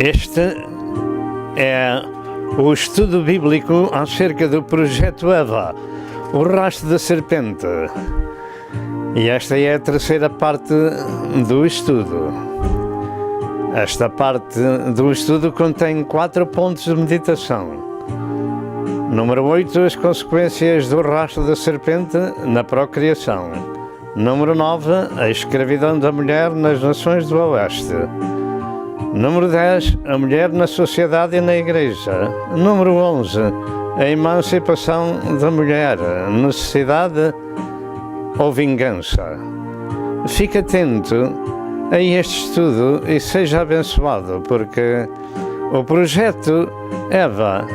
Este é o estudo bíblico acerca do projeto Eva, o rastro da serpente. E esta é a terceira parte do estudo. Esta parte do estudo contém 4 pontos de meditação. Número 8, as consequências do rastro da serpente na procriação. Número 9, a escravidão da mulher nas nações do Oeste. Número 10, a mulher na sociedade e na igreja. Número 11, a emancipação da mulher, necessidade ou vingança. Fique atento a este estudo e seja abençoado, porque o projeto Eva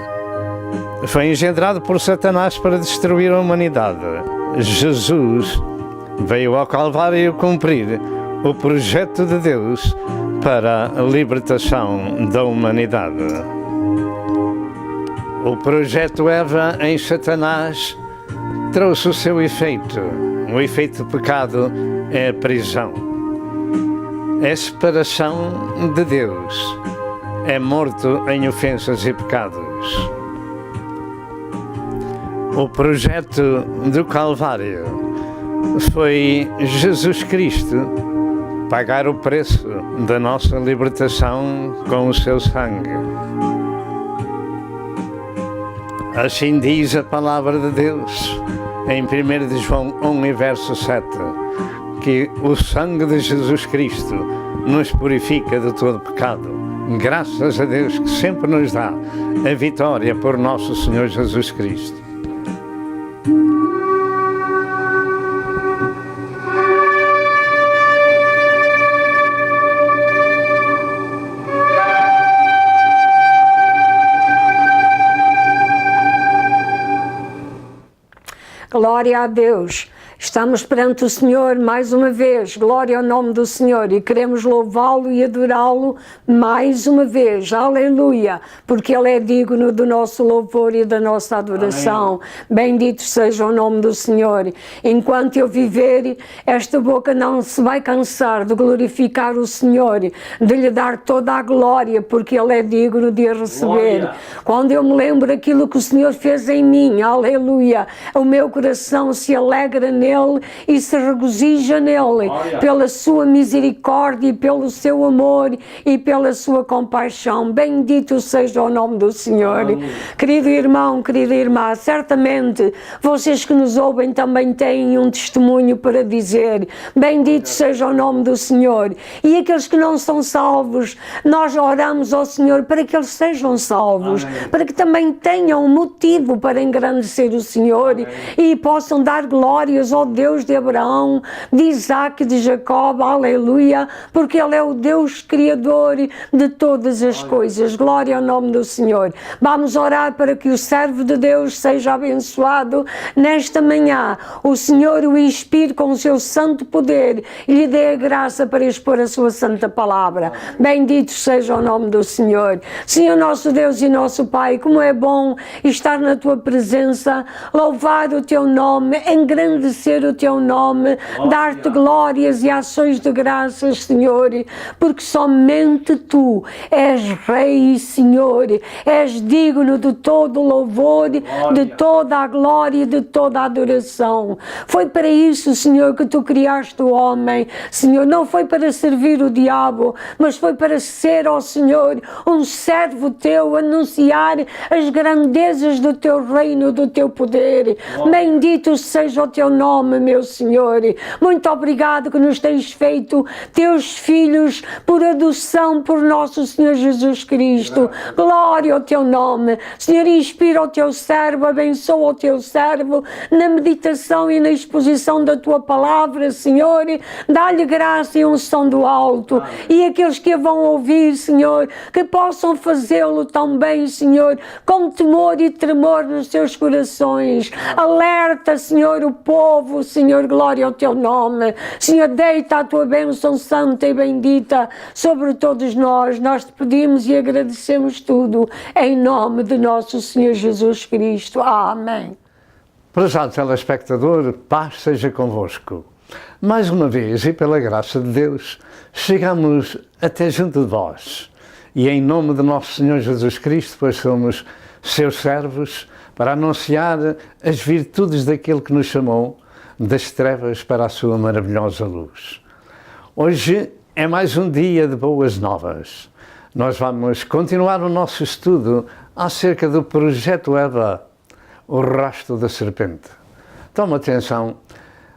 foi engendrado por Satanás para destruir a humanidade. Jesus veio ao Calvário cumprir o projeto de Deus para a libertação da humanidade. O projeto Eva em Satanás trouxe o seu efeito. O efeito do pecado é a prisão. É separação de Deus. É morto em ofensas e pecados. O projeto do Calvário foi Jesus Cristo pagar o preço da nossa libertação com o seu sangue. Assim diz a palavra de Deus em 1 de João 1 e verso 7, que o sangue de Jesus Cristo nos purifica de todo pecado. Graças a Deus que sempre nos dá a vitória por nosso Senhor Jesus Cristo. Glória a Deus. Estamos perante o Senhor mais uma vez, glória ao nome do Senhor, e queremos louvá-lo e adorá-lo mais uma vez, aleluia, porque Ele é digno do nosso louvor e da nossa adoração. Amém. Bendito seja o nome do Senhor. Enquanto eu viver, esta boca não se vai cansar de glorificar o Senhor, de lhe dar toda a glória, porque Ele é digno de a receber. Glória. Quando eu me lembro daquilo que o Senhor fez em mim, aleluia, o meu coração se alegra nele e se regozija nele, pela sua misericórdia, pelo seu amor e pela sua compaixão. Bendito seja o nome do Senhor. Amém. Querido irmão, querida irmã, certamente vocês que nos ouvem também têm um testemunho para dizer. Bendito seja o nome do Senhor. E aqueles que não são salvos, nós oramos ao Senhor para que eles sejam salvos. Amém. Para que também tenham motivo para engrandecer o Senhor. Amém. E possam dar glórias ao Deus de Abraão, de Isaac, de Jacob, aleluia, porque Ele é o Deus Criador de todas as coisas. Glória ao nome do Senhor. Vamos orar para que o servo de Deus seja abençoado nesta manhã. O Senhor o inspire com o seu santo poder e lhe dê a graça para expor a sua santa palavra. Bendito seja o nome do Senhor. Senhor nosso Deus e nosso Pai, como é bom estar na Tua presença, louvar o Teu nome, engrandecer o Teu nome, dar-te glórias e ações de graças, Senhor, porque somente Tu és Rei e Senhor, és digno de todo o louvor, de toda a glória e de toda a adoração. Foi para isso, Senhor, que Tu criaste o homem, Senhor, não foi para servir o diabo, mas foi para ser, ó Senhor, um servo Teu, anunciar as grandezas do Teu reino, do Teu poder. Bendito seja o Teu nome, meu Senhor. Muito obrigado que nos tens feito Teus filhos por adoção por nosso Senhor Jesus Cristo. Glória ao Teu nome. Senhor, inspira o Teu servo, abençoa o Teu servo na meditação e na exposição da Tua palavra, Senhor. Dá-lhe graça e unção do alto. E aqueles que a vão ouvir, Senhor, que possam fazê-lo também, Senhor, com temor e tremor nos seus corações. Alerta, Senhor, o povo, Senhor, glória ao Teu nome. Senhor, deita a Tua bênção santa e bendita sobre todos nós. Nós Te pedimos e agradecemos tudo em nome de nosso Senhor Jesus Cristo. Amém. Prezado telespectador, paz seja convosco. Mais uma vez, e pela graça de Deus, chegamos até junto de vós. e em nome de nosso Senhor Jesus Cristo, pois somos seus servos, para anunciar as virtudes daquele que nos chamou das trevas para a sua maravilhosa luz. Hoje é mais um dia de boas novas. Nós vamos continuar o nosso estudo acerca do projeto Eva, o rastro da serpente. Toma atenção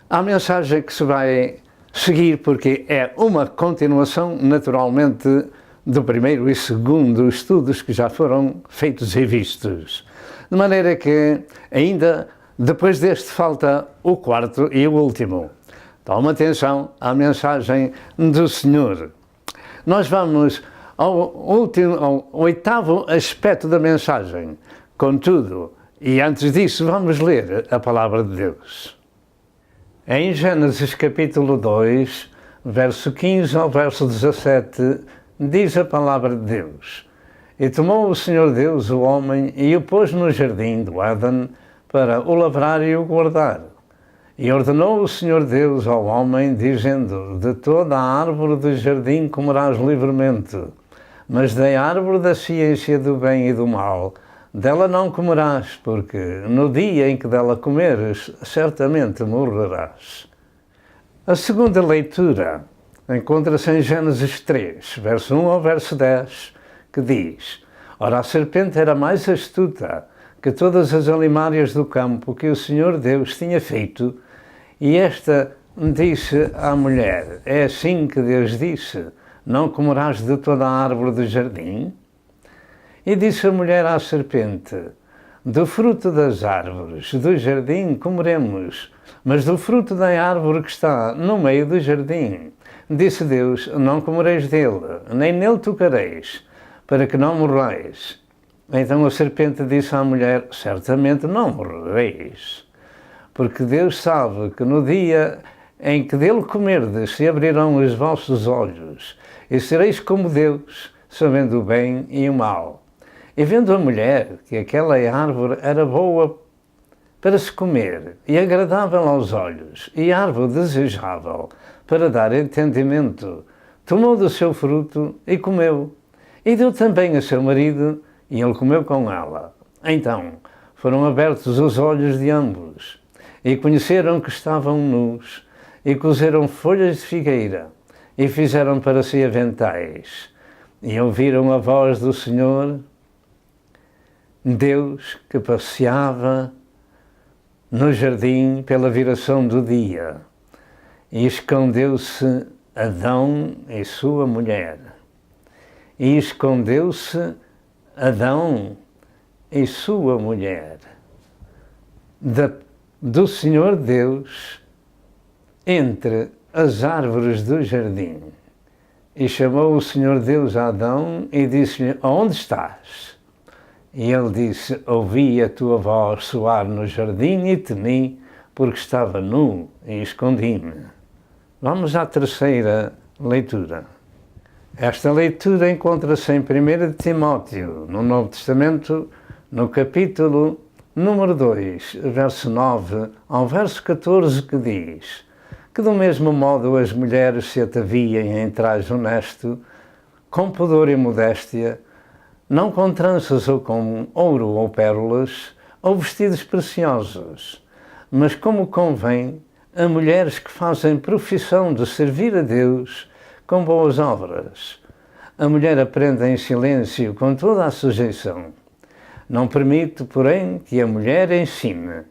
à mensagem que se vai seguir, porque é uma continuação, naturalmente, do primeiro e segundo estudos que já foram feitos e vistos. De maneira que, ainda depois deste, falta o quarto e o último. Toma atenção à mensagem do Senhor. Nós vamos ao oitavo aspecto da mensagem. Contudo, e antes disso, vamos ler a palavra de Deus. Em Gênesis capítulo 2, verso 15 ao verso 17, diz a palavra de Deus: E tomou o Senhor Deus o homem e o pôs no jardim do Éden para o lavrar e o guardar. E ordenou o Senhor Deus ao homem, dizendo: De toda a árvore do jardim comerás livremente, mas da árvore da ciência do bem e do mal, dela não comerás, porque no dia em que dela comeres, certamente morrerás. A segunda leitura encontra-se em Gênesis 3, verso 1 ao verso 10, que diz: Ora, a serpente era mais astuta que todas as alimárias do campo que o Senhor Deus tinha feito, e esta disse à mulher: É assim que Deus disse: Não comerás de toda a árvore do jardim? E disse a mulher à serpente: Do fruto das árvores do jardim comeremos, mas do fruto da árvore que está no meio do jardim, disse Deus: Não comereis dele, nem nele tocareis, para que não morrais. Então a serpente disse à mulher: Certamente não morrereis, porque Deus sabe que no dia em que dele comerdes se abrirão os vossos olhos, e sereis como Deus, sabendo o bem e o mal. E vendo a mulher que aquela árvore era boa para se comer, e agradável aos olhos, e árvore desejável para dar entendimento, tomou do seu fruto e comeu, e deu também a seu marido, e ele comeu com ela. Então foram abertos os olhos de ambos, e conheceram que estavam nus, e cozeram folhas de figueira, e fizeram para si aventais, e ouviram a voz do Senhor Deus que passeava no jardim pela viração do dia, e escondeu-se Adão e sua mulher. E escondeu-se Adão e sua mulher do Senhor Deus entre as árvores do jardim. E chamou o Senhor Deus a Adão e disse-lhe: Onde estás? E ele disse: Ouvi a tua voz soar no jardim e temi, porque estava nu e escondi-me. Vamos à terceira leitura. Esta leitura encontra-se em 1 Timóteo, no Novo Testamento, no capítulo número 2, verso 9 ao verso 14, que diz: Que do mesmo modo as mulheres se ataviem em traje honesto, com pudor e modéstia, não com tranças ou com ouro ou pérolas, ou vestidos preciosos, mas como convém a mulheres que fazem profissão de servir a Deus com boas obras. A mulher aprende em silêncio com toda a sujeição. Não permite, porém, que a mulher ensine,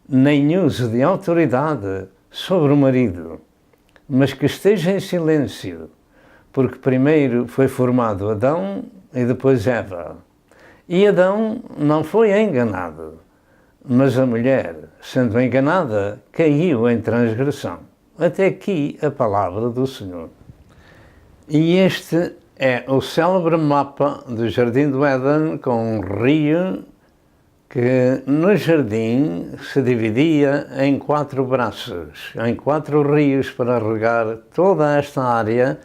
nem use de autoridade sobre o marido, mas que esteja em silêncio, porque primeiro foi formado Adão e depois Eva. E Adão não foi enganado, mas a mulher, sendo enganada, caiu em transgressão. Até aqui a palavra do Senhor. E este é o célebre mapa do Jardim do Éden, com um rio que no jardim se dividia em 4 braços, em 4 rios para regar toda esta área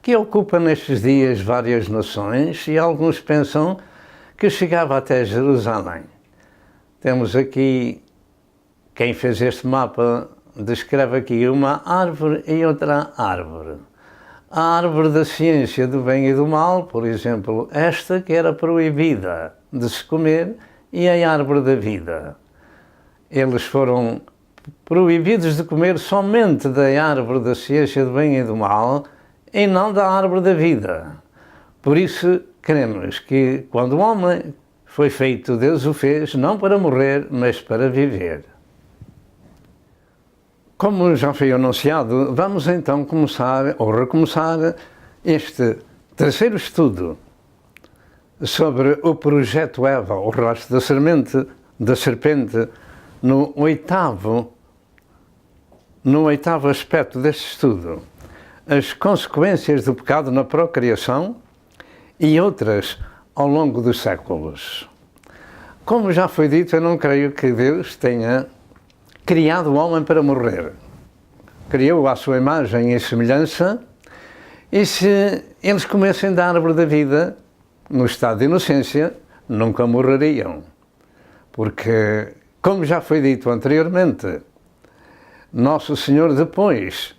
que ocupa nestes dias várias nações, e alguns pensam que chegava até Jerusalém. Temos aqui, quem fez este mapa descreve aqui uma árvore e outra árvore. a árvore da ciência do bem e do mal, por exemplo, esta que era proibida de se comer, e a árvore da vida. Eles foram proibidos de comer somente da árvore da ciência do bem e do mal, e não da árvore da vida. Por isso, cremos que quando o homem foi feito, Deus o fez não para morrer, mas para viver. Como já foi anunciado, vamos então começar ou recomeçar este terceiro estudo sobre o projeto Eva, o rastro da serpente, no oitavo aspecto deste estudo, as consequências do pecado na procriação e outras ao longo dos séculos. Como já foi dito, eu não creio que Deus tenha criado o homem para morrer. Criou-o à sua imagem e semelhança, e se eles comessem da árvore da vida, no estado de inocência, nunca morreriam. Porque, como já foi dito anteriormente, Nosso Senhor, depois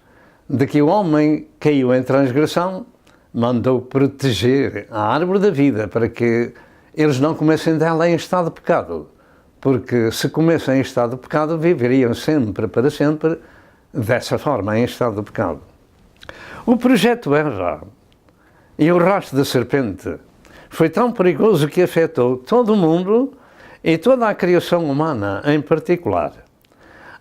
de que o homem caiu em transgressão, mandou proteger a árvore da vida para que eles não comessem dela em estado de pecado. Porque se comessem em estado de pecado, viveriam sempre, para sempre, dessa forma, em estado de pecado. O projeto Eva e o rastro da serpente foi tão perigoso que afetou todo o mundo e toda a criação humana em particular.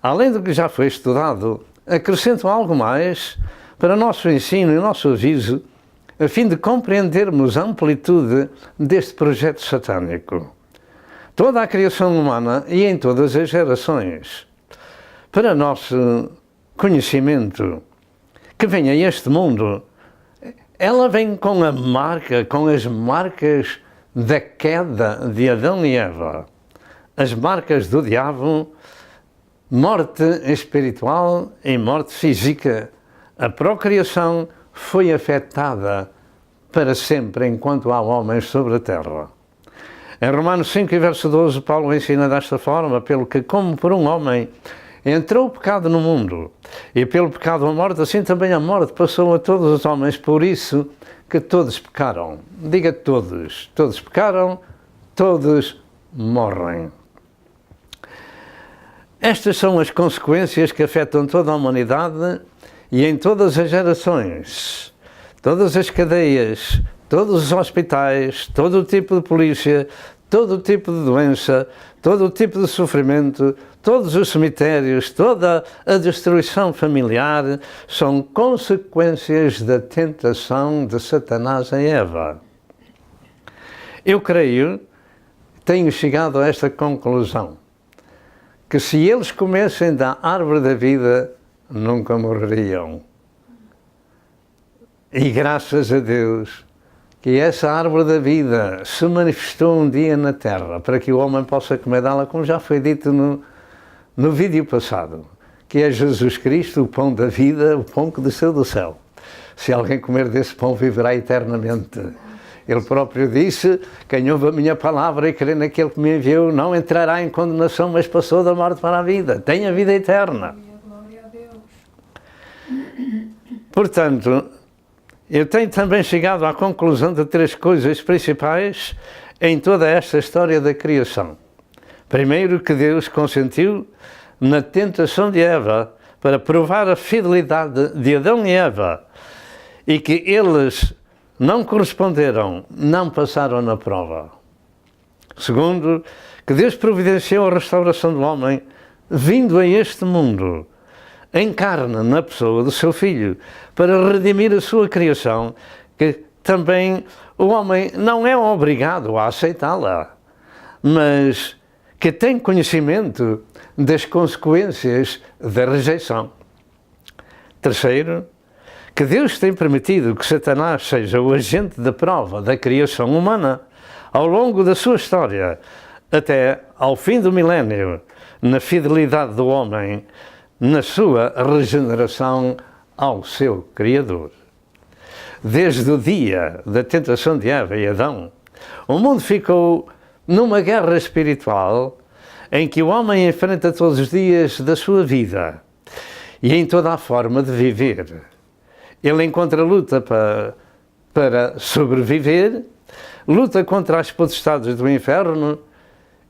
Além do que já foi estudado, acrescento algo mais para nosso ensino e nosso aviso, a fim de compreendermos a amplitude deste projeto satânico. Toda a criação humana e em todas as gerações. Para nosso conhecimento, que vem a este mundo, ela vem com as marcas da queda de Adão e Eva, as marcas do diabo, morte espiritual e morte física. A procriação foi afetada para sempre enquanto há homens sobre a terra. Em Romanos 5, verso 12, Paulo ensina desta forma: pelo que, como por um homem entrou o pecado no mundo, e pelo pecado a morte, assim também a morte passou a todos os homens, por isso que todos pecaram. Diga todos. Todos pecaram, todos morrem. Estas são as consequências que afetam toda a humanidade e em todas as gerações, todas as cadeias, todos os hospitais, todo o tipo de polícia, todo o tipo de doença, todo o tipo de sofrimento, todos os cemitérios, toda a destruição familiar são consequências da tentação de Satanás em Eva. Eu creio, tenho chegado a esta conclusão, que se eles comessem da árvore da vida, nunca morreriam. E graças a Deus que essa árvore da vida se manifestou um dia na terra para que o homem possa comer dela, como já foi dito no vídeo passado, que é Jesus Cristo, o pão da vida, o pão que desceu do céu. Se alguém comer desse pão, viverá eternamente. Ele próprio disse: quem ouve a minha palavra e crê naquele que me enviou, não entrará em condenação, mas passou da morte para a vida. Tem a vida eterna. Glória a Deus. Portanto, eu tenho também chegado à conclusão de 3 coisas principais em toda esta história da criação. Primeiro, que Deus consentiu na tentação de Eva para provar a fidelidade de Adão e Eva, e que eles não corresponderam, não passaram na prova. Segundo, que Deus providenciou a restauração do homem vindo a este mundo, em carne, na pessoa do seu Filho, para redimir a sua criação, que também o homem não é obrigado a aceitá-la, mas que tem conhecimento das consequências da rejeição. Terceiro, que Deus tem permitido que Satanás seja o agente da prova da criação humana ao longo da sua história, até ao fim do milénio, na fidelidade do homem, na sua regeneração ao seu Criador. Desde o dia da tentação de Eva e Adão, o mundo ficou numa guerra espiritual em que o homem enfrenta todos os dias da sua vida e em toda a forma de viver. ele encontra luta para sobreviver, luta contra as potestades do inferno,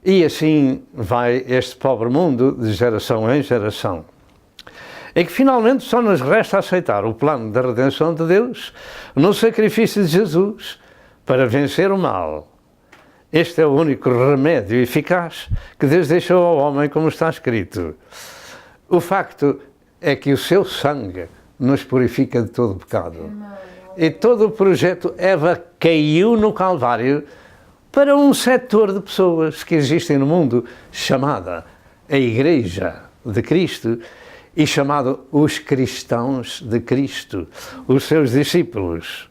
e assim vai este pobre mundo de geração em geração. É que finalmente só nos resta aceitar o plano da redenção de Deus no sacrifício de Jesus para vencer o mal. Este é o único remédio eficaz que Deus deixou ao homem, como está escrito. O facto é que o seu sangue nos purifica de todo o pecado. E todo o projeto Eva caiu no Calvário para um setor de pessoas que existem no mundo, chamada a Igreja de Cristo e chamado os cristãos de Cristo, os seus discípulos.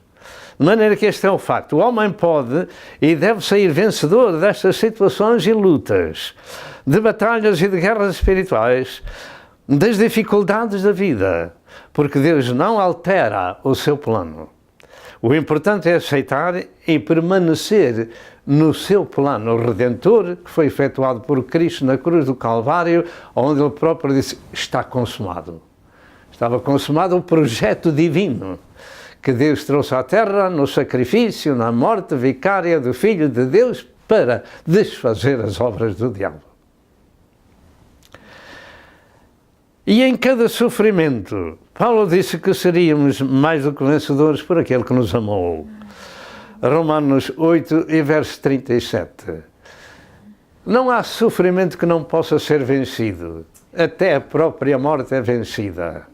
De maneira que este é o facto. O homem pode e deve sair vencedor destas situações e lutas, de batalhas e de guerras espirituais, das dificuldades da vida, porque Deus não altera o seu plano. O importante é aceitar e permanecer no seu plano redentor, que foi efetuado por Cristo na cruz do Calvário, onde ele próprio disse, está consumado. Estava consumado o projeto divino que Deus trouxe à terra no sacrifício, na morte vicária do Filho de Deus para desfazer as obras do diabo. E em cada sofrimento, Paulo disse que seríamos mais do que vencedores por aquele que nos amou. Romanos 8 e verso 37. Não há sofrimento que não possa ser vencido. Até a própria morte é vencida.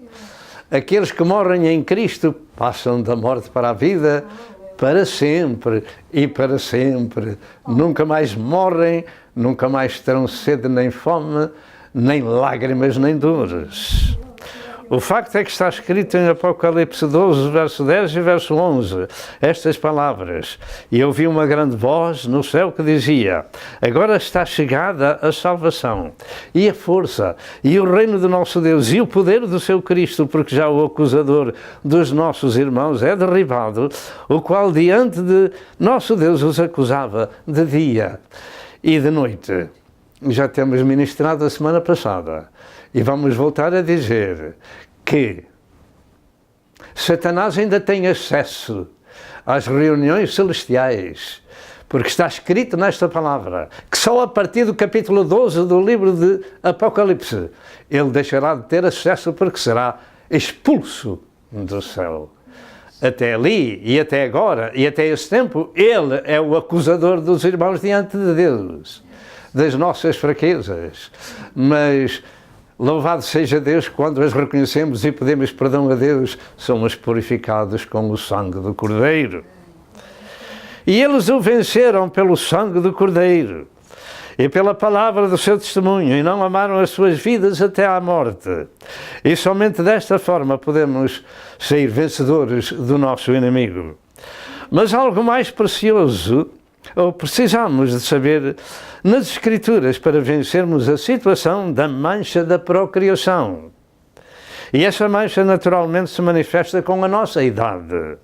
Aqueles que morrem em Cristo passam da morte para a vida para sempre e para sempre. Nunca mais morrem, nunca mais terão sede nem fome, nem lágrimas, nem dores. O facto é que está escrito em Apocalipse 12, verso 10 e verso 11, estas palavras. E ouvi uma grande voz no céu que dizia, agora está chegada a salvação, e a força, e o reino do nosso Deus, e o poder do seu Cristo, porque já o acusador dos nossos irmãos é derribado, o qual diante de nosso Deus os acusava de dia e de noite. Já temos ministrado a semana passada. E vamos voltar a dizer que Satanás ainda tem acesso às reuniões celestiais, porque está escrito nesta palavra, que só a partir do capítulo 12 do livro de Apocalipse, ele deixará de ter acesso porque será expulso do céu. Até ali, e até agora, e até esse tempo, ele é o acusador dos irmãos diante de Deus, das nossas fraquezas, mas louvado seja Deus, quando as reconhecemos e pedimos perdão a Deus, somos purificados com o sangue do Cordeiro. E eles o venceram pelo sangue do Cordeiro e pela palavra do seu testemunho, e não amaram as suas vidas até à morte. E somente desta forma podemos sair vencedores do nosso inimigo. Mas algo mais precioso, ou precisamos de saber nas Escrituras para vencermos a situação da mancha da procriação. E essa mancha naturalmente se manifesta com a nossa idade,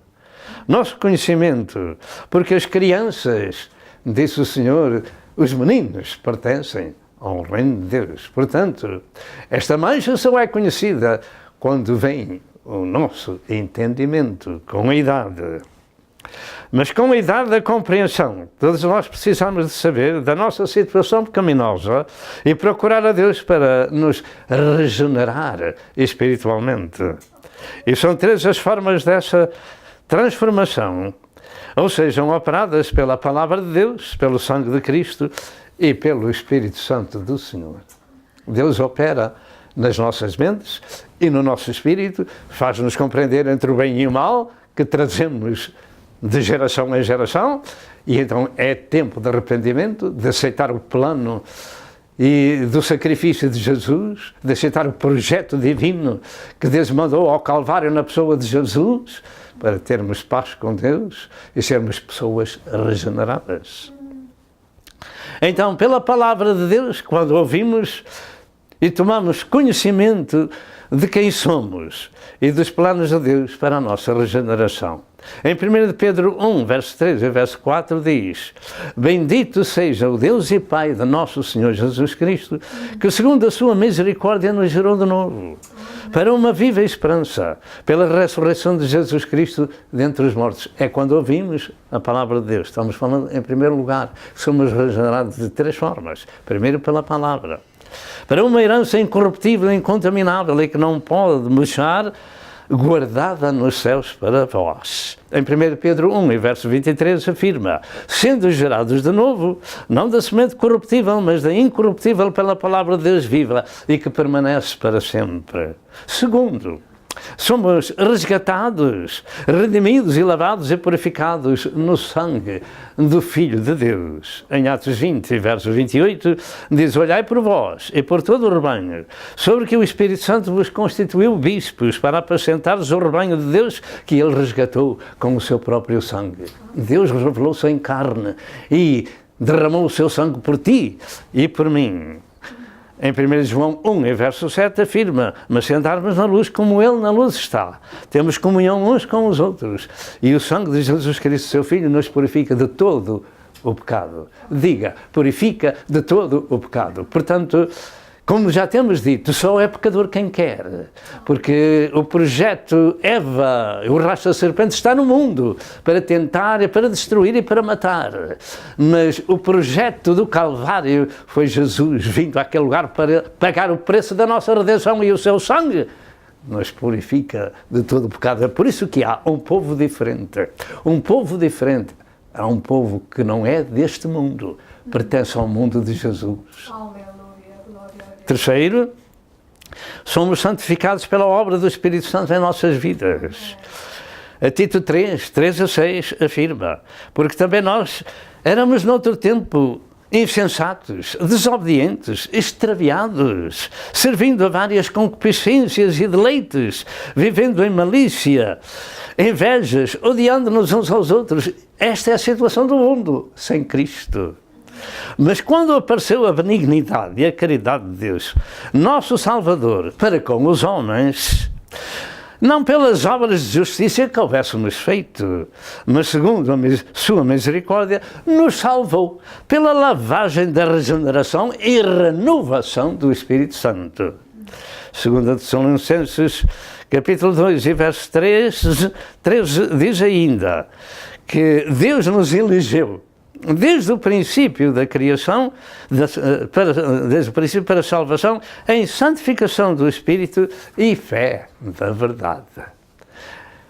nosso conhecimento, porque as crianças, disse o Senhor, os meninos pertencem ao reino de Deus. Portanto, esta mancha só é conhecida quando vem o nosso entendimento, com a idade. Mas com a idade da compreensão, todos nós precisamos de saber da nossa situação pecaminosa e procurar a Deus para nos regenerar espiritualmente. E são três as formas dessa transformação, ou sejam operadas pela palavra de Deus, pelo sangue de Cristo e pelo Espírito Santo do Senhor. Deus opera nas nossas mentes e no nosso espírito, faz-nos compreender entre o bem e o mal que trazemos de geração em geração, e então é tempo de arrependimento, de aceitar o plano e do sacrifício de Jesus, de aceitar o projeto divino que Deus mandou ao Calvário na pessoa de Jesus, para termos paz com Deus e sermos pessoas regeneradas. Então, pela palavra de Deus, quando ouvimos e tomamos conhecimento de quem somos e dos planos de Deus para a nossa regeneração. Em 1 Pedro 1, verso 3 e verso 4 diz: bendito seja o Deus e Pai de nosso Senhor Jesus Cristo, que segundo a sua misericórdia nos gerou de novo, para uma viva esperança, pela ressurreição de Jesus Cristo dentre os mortos. É quando ouvimos a palavra de Deus. Estamos falando, em primeiro lugar, somos regenerados de 3 formas. Primeiro, pela palavra. Para uma herança incorruptível, incontaminável e que não pode murchar, guardada nos céus para vós. Em 1 Pedro 1, e verso 23, afirma: sendo gerados de novo, não da semente corruptível, mas da incorruptível pela palavra de Deus viva e que permanece para sempre. Segundo, somos resgatados, redimidos e lavados e purificados no sangue do Filho de Deus. Em Atos 20, verso 28, diz: olhai por vós e por todo o rebanho, sobre que o Espírito Santo vos constituiu bispos para apacentares o rebanho de Deus que ele resgatou com o seu próprio sangue. Deus revelou-se em carne e derramou o seu sangue por ti e por mim. Em 1 João 1, verso 7, afirma: mas se andarmos na luz como Ele na luz está, temos comunhão uns com os outros, e o sangue de Jesus Cristo, seu Filho, nos purifica de todo o pecado. Diga, purifica de todo o pecado. Portanto, como já temos dito, só é pecador quem quer, porque o projeto Eva, o rastro da serpente, está no mundo para tentar, para destruir e para matar. Mas o projeto do Calvário foi Jesus vindo àquele lugar para pagar o preço da nossa redenção, e o seu sangue nos purifica de todo o pecado. É por isso que há um povo diferente. Um povo diferente. Há um povo que não é deste mundo, pertence ao mundo de Jesus. Terceiro, somos santificados pela obra do Espírito Santo em nossas vidas. A Tito 3, 3 a 6 afirma: porque também nós éramos noutro tempo insensatos, desobedientes, extraviados, servindo a várias concupiscências e deleites, vivendo em malícia, invejas, odiando-nos uns aos outros. Esta é a situação do mundo sem Cristo. Mas quando apareceu a benignidade e a caridade de Deus, nosso Salvador, para com os homens, não pelas obras de justiça que houvéssemos feito, mas segundo a sua misericórdia, nos salvou pela lavagem da regeneração e renovação do Espírito Santo. Segundo a Tessalonicenses, capítulo 2 e verso 13 diz ainda que Deus nos elegeu desde o princípio da criação, desde o princípio para a salvação, em santificação do Espírito e fé da verdade.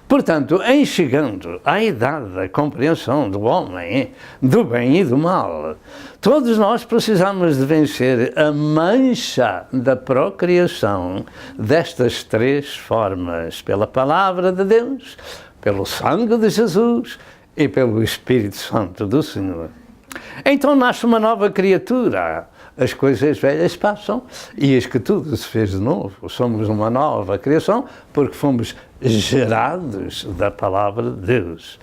Portanto, em chegando à idade da compreensão do homem, do bem e do mal, todos nós precisamos de vencer a mancha da procriação destas 3 formas: pela palavra de Deus, pelo sangue de Jesus e pelo Espírito Santo do Senhor. Então nasce uma nova criatura. As coisas velhas passam e eis que tudo se fez de novo. Somos uma nova criação porque fomos gerados da palavra de Deus.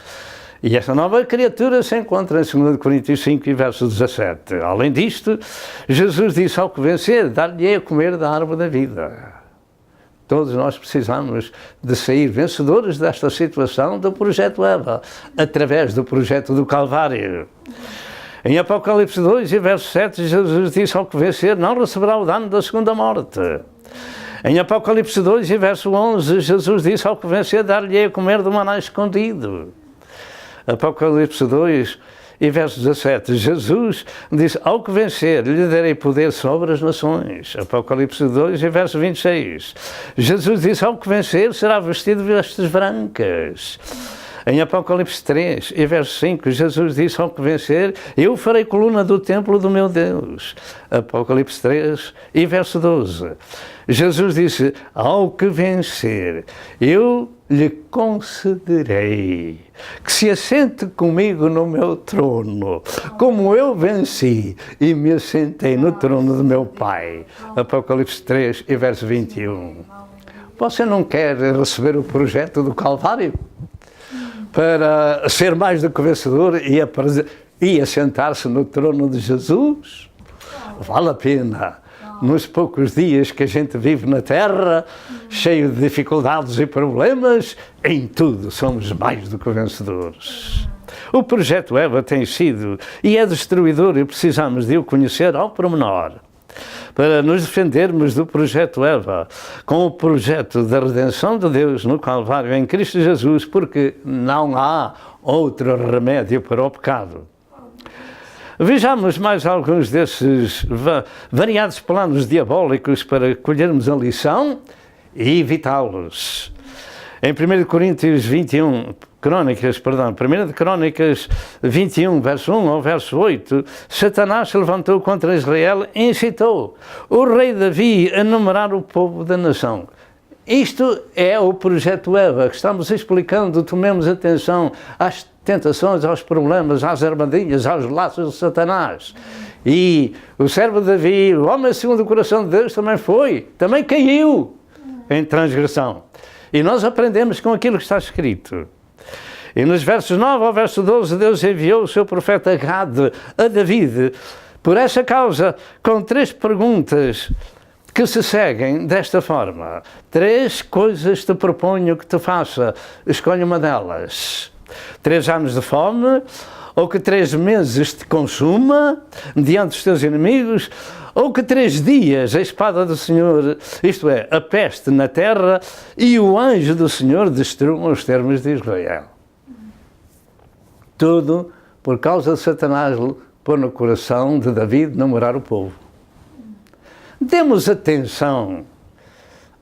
E essa nova criatura se encontra em 2 Coríntios 5, verso 17. Além disto, Jesus disse: ao que vencer, dar-lhe a comer da árvore da vida. Todos nós precisamos de sair vencedores desta situação do projeto Eva, através do projeto do Calvário. Em Apocalipse 2, verso 7, Jesus disse: ao que vencer, não receberá o dano da segunda morte. Em Apocalipse 2, verso 11, Jesus disse: ao que vencer, dar-lhe a comer do maná escondido. Apocalipse 2, e verso 17, Jesus disse: ao que vencer, lhe darei poder sobre as nações. Apocalipse 2, e verso 26. Jesus disse: ao que vencer, será vestido de vestes brancas. Em Apocalipse 3, e verso 5, Jesus disse: ao que vencer, eu farei coluna do templo do meu Deus. Apocalipse 3, e verso 12. Jesus disse: ao que vencer, eu lhe concederei que se assente comigo no meu trono, como eu venci e me assentei no trono do meu Pai. Apocalipse 3, e verso 21. Você não quer receber o projeto do Calvário para ser mais do que vencedor e assentar-se no trono de Jesus? Vale a pena. Nos poucos dias que a gente vive na Terra, cheio de dificuldades e problemas, em tudo somos mais do que vencedores. O projeto Eva tem sido e é destruidor e precisamos de o conhecer ao pormenor. para nos defendermos do projeto Eva, com o projeto da redenção de Deus no Calvário em Cristo Jesus, porque não há outro remédio para o pecado. Vejamos mais alguns desses variados planos diabólicos para colhermos a lição e evitá-los. Em 1 Coríntios 21, Crônicas 21, verso 1 ao verso 8, Satanás se levantou contra Israel e incitou o rei Davi a numerar o povo da nação. Isto é o projeto Eva, que estamos explicando. Tomemos atenção às tentações, aos problemas, às armadilhas, aos laços de Satanás. E o servo Davi, o homem segundo o coração de Deus, também caiu em transgressão. E nós aprendemos com aquilo que está escrito. E nos versos 9 ao verso 12, Deus enviou o seu profeta Gade a David, por essa causa, com 3 perguntas que se seguem desta forma. 3 coisas te proponho que te faça, escolhe uma delas. 3 anos de fome, ou que 3 meses te consuma diante dos teus inimigos, ou que 3 dias a espada do Senhor, isto é, a peste na terra, e o anjo do Senhor destruam os termos de Israel. Tudo por causa de Satanás pôr no coração de Davi namorar o povo. Demos atenção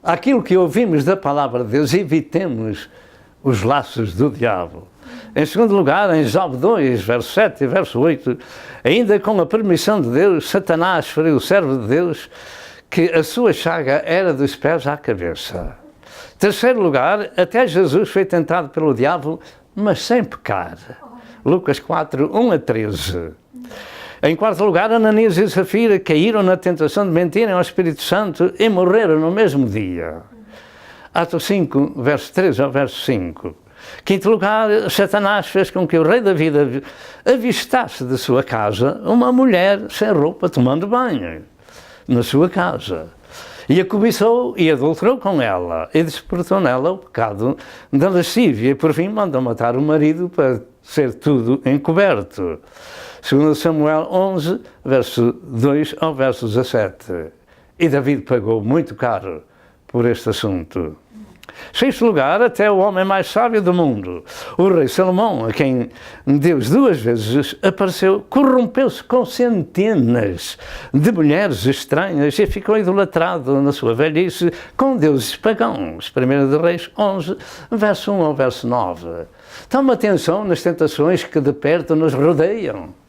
àquilo que ouvimos da palavra de Deus e evitemos os laços do diabo. Em segundo lugar, em Job 2, verso 7 e verso 8, ainda com a permissão de Deus, Satanás feriu o servo de Deus, que a sua chaga era dos pés à cabeça. Em terceiro lugar, até Jesus foi tentado pelo diabo, mas sem pecar. Lucas 4, 1 a 13. Em quarto lugar, Ananias e Safira caíram na tentação de mentirem ao Espírito Santo e morreram no mesmo dia. Atos 5, verso 3 ao verso 5. Quinto lugar, Satanás fez com que o rei Davi avistasse de sua casa uma mulher sem roupa tomando banho na sua casa. E a cobiçou e adulterou com ela e despertou nela o pecado da lascívia e por fim mandou matar o marido para ser tudo encoberto. 2 Samuel 11, verso 2 ao verso 17. E David pagou muito caro por este assunto. Sexto lugar, até o homem mais sábio do mundo, o rei Salomão, a quem Deus 2 vezes apareceu, corrompeu-se com centenas de mulheres estranhas e ficou idolatrado na sua velhice com deuses pagãos. 1 de Reis 11, verso 1 ao verso 9. Toma atenção nas tentações que de perto nos rodeiam.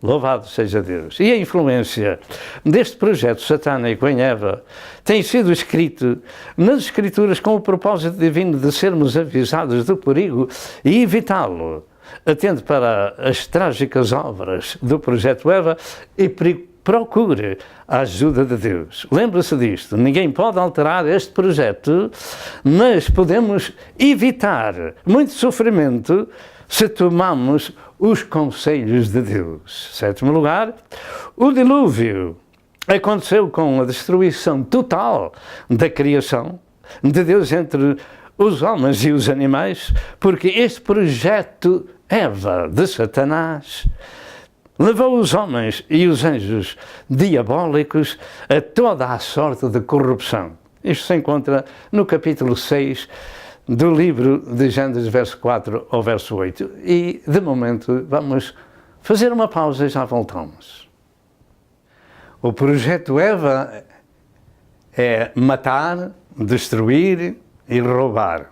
Louvado seja Deus. E a influência deste projeto satânico em Eva tem sido escrito nas Escrituras com o propósito divino de sermos avisados do perigo e evitá-lo. Atente para as trágicas obras do projeto Eva e procure a ajuda de Deus. Lembre-se disto, ninguém pode alterar este projeto, mas podemos evitar muito sofrimento se tomamos os conselhos de Deus. Sétimo lugar, o dilúvio aconteceu com a destruição total da criação de Deus entre os homens e os animais, porque este projeto Eva de Satanás levou os homens e os anjos diabólicos a toda a sorte de corrupção. Isto se encontra no capítulo 6 do livro de Gênesis, verso 4 ao verso 8. E, de momento, vamos fazer uma pausa e já voltamos. O projeto Eva é matar, destruir e roubar.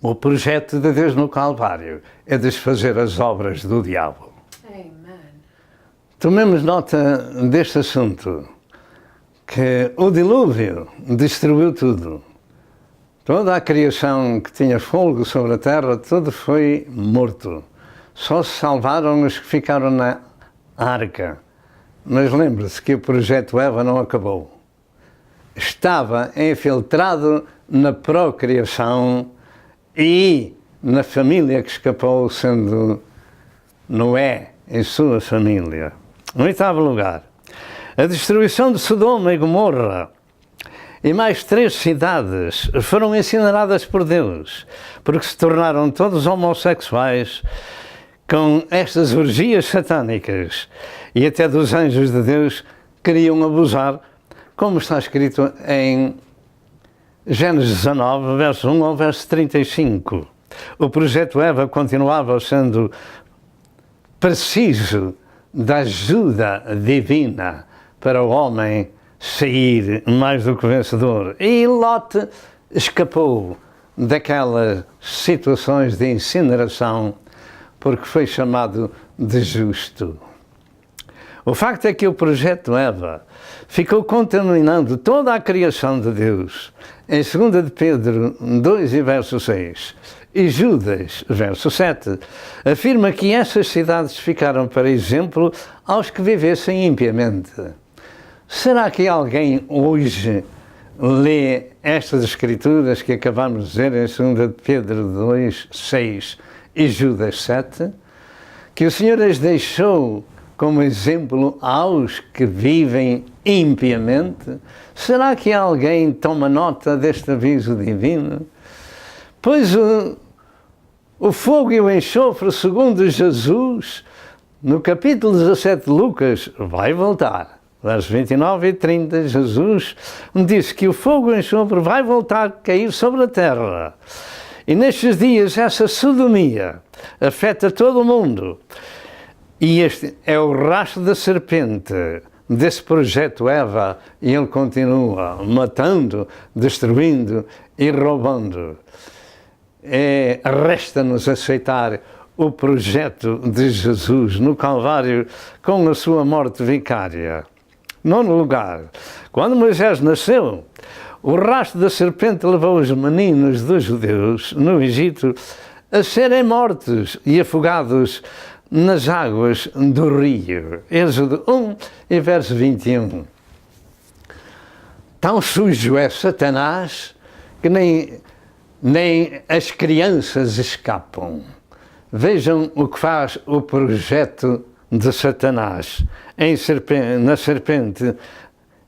O projeto de Deus no Calvário é desfazer as obras do diabo. Amen. Tomemos nota deste assunto, que o dilúvio destruiu tudo. Toda a criação que tinha fôlego sobre a terra, tudo foi morto. Só se salvaram os que ficaram na arca. Mas lembre-se que o projeto Eva não acabou. Estava infiltrado na procriação e na família que escapou, sendo Noé e sua família. Em oitavo lugar, a destruição de Sodoma e Gomorra e mais 3 cidades foram incineradas por Deus, porque se tornaram todos homossexuais com estas orgias satânicas, e até dos anjos de Deus queriam abusar, como está escrito em Gênesis 19, verso 1 ao verso 35. O projeto Eva continuava sendo preciso da ajuda divina para o homem sair mais do que vencedor. E Lot escapou daquelas situações de incineração porque foi chamado de justo. O facto é que o projeto Eva ficou contaminando toda a criação de Deus. Em 2 de Pedro 2 e verso 6 e Judas, verso 7, afirma que essas cidades ficaram para exemplo aos que vivessem impiamente. Será que alguém hoje lê estas escrituras que acabamos de dizer em 2 de Pedro 2, 6 e Judas 7? Que o Senhor as deixou como exemplo aos que vivem impiamente? Será que alguém toma nota deste aviso divino? Pois o fogo e o enxofre, segundo Jesus, no capítulo 17 de Lucas, vai voltar. Versos 29 e 30, Jesus diz que o fogo e o enxofre vai voltar a cair sobre a terra. E nestes dias essa sodomia afeta todo o mundo. E este é o rastro da serpente desse projeto Eva, e ele continua matando, destruindo e roubando. Resta-nos aceitar o projeto de Jesus no Calvário com a sua morte vicária. Nono lugar, quando Moisés nasceu, o rastro da serpente levou os meninos dos judeus no Egito a serem mortos e afogados nas águas do rio. Êxodo 1 e verso 21. Tão sujo é Satanás que nem as crianças escapam. Vejam o que faz o projeto de Satanás na serpente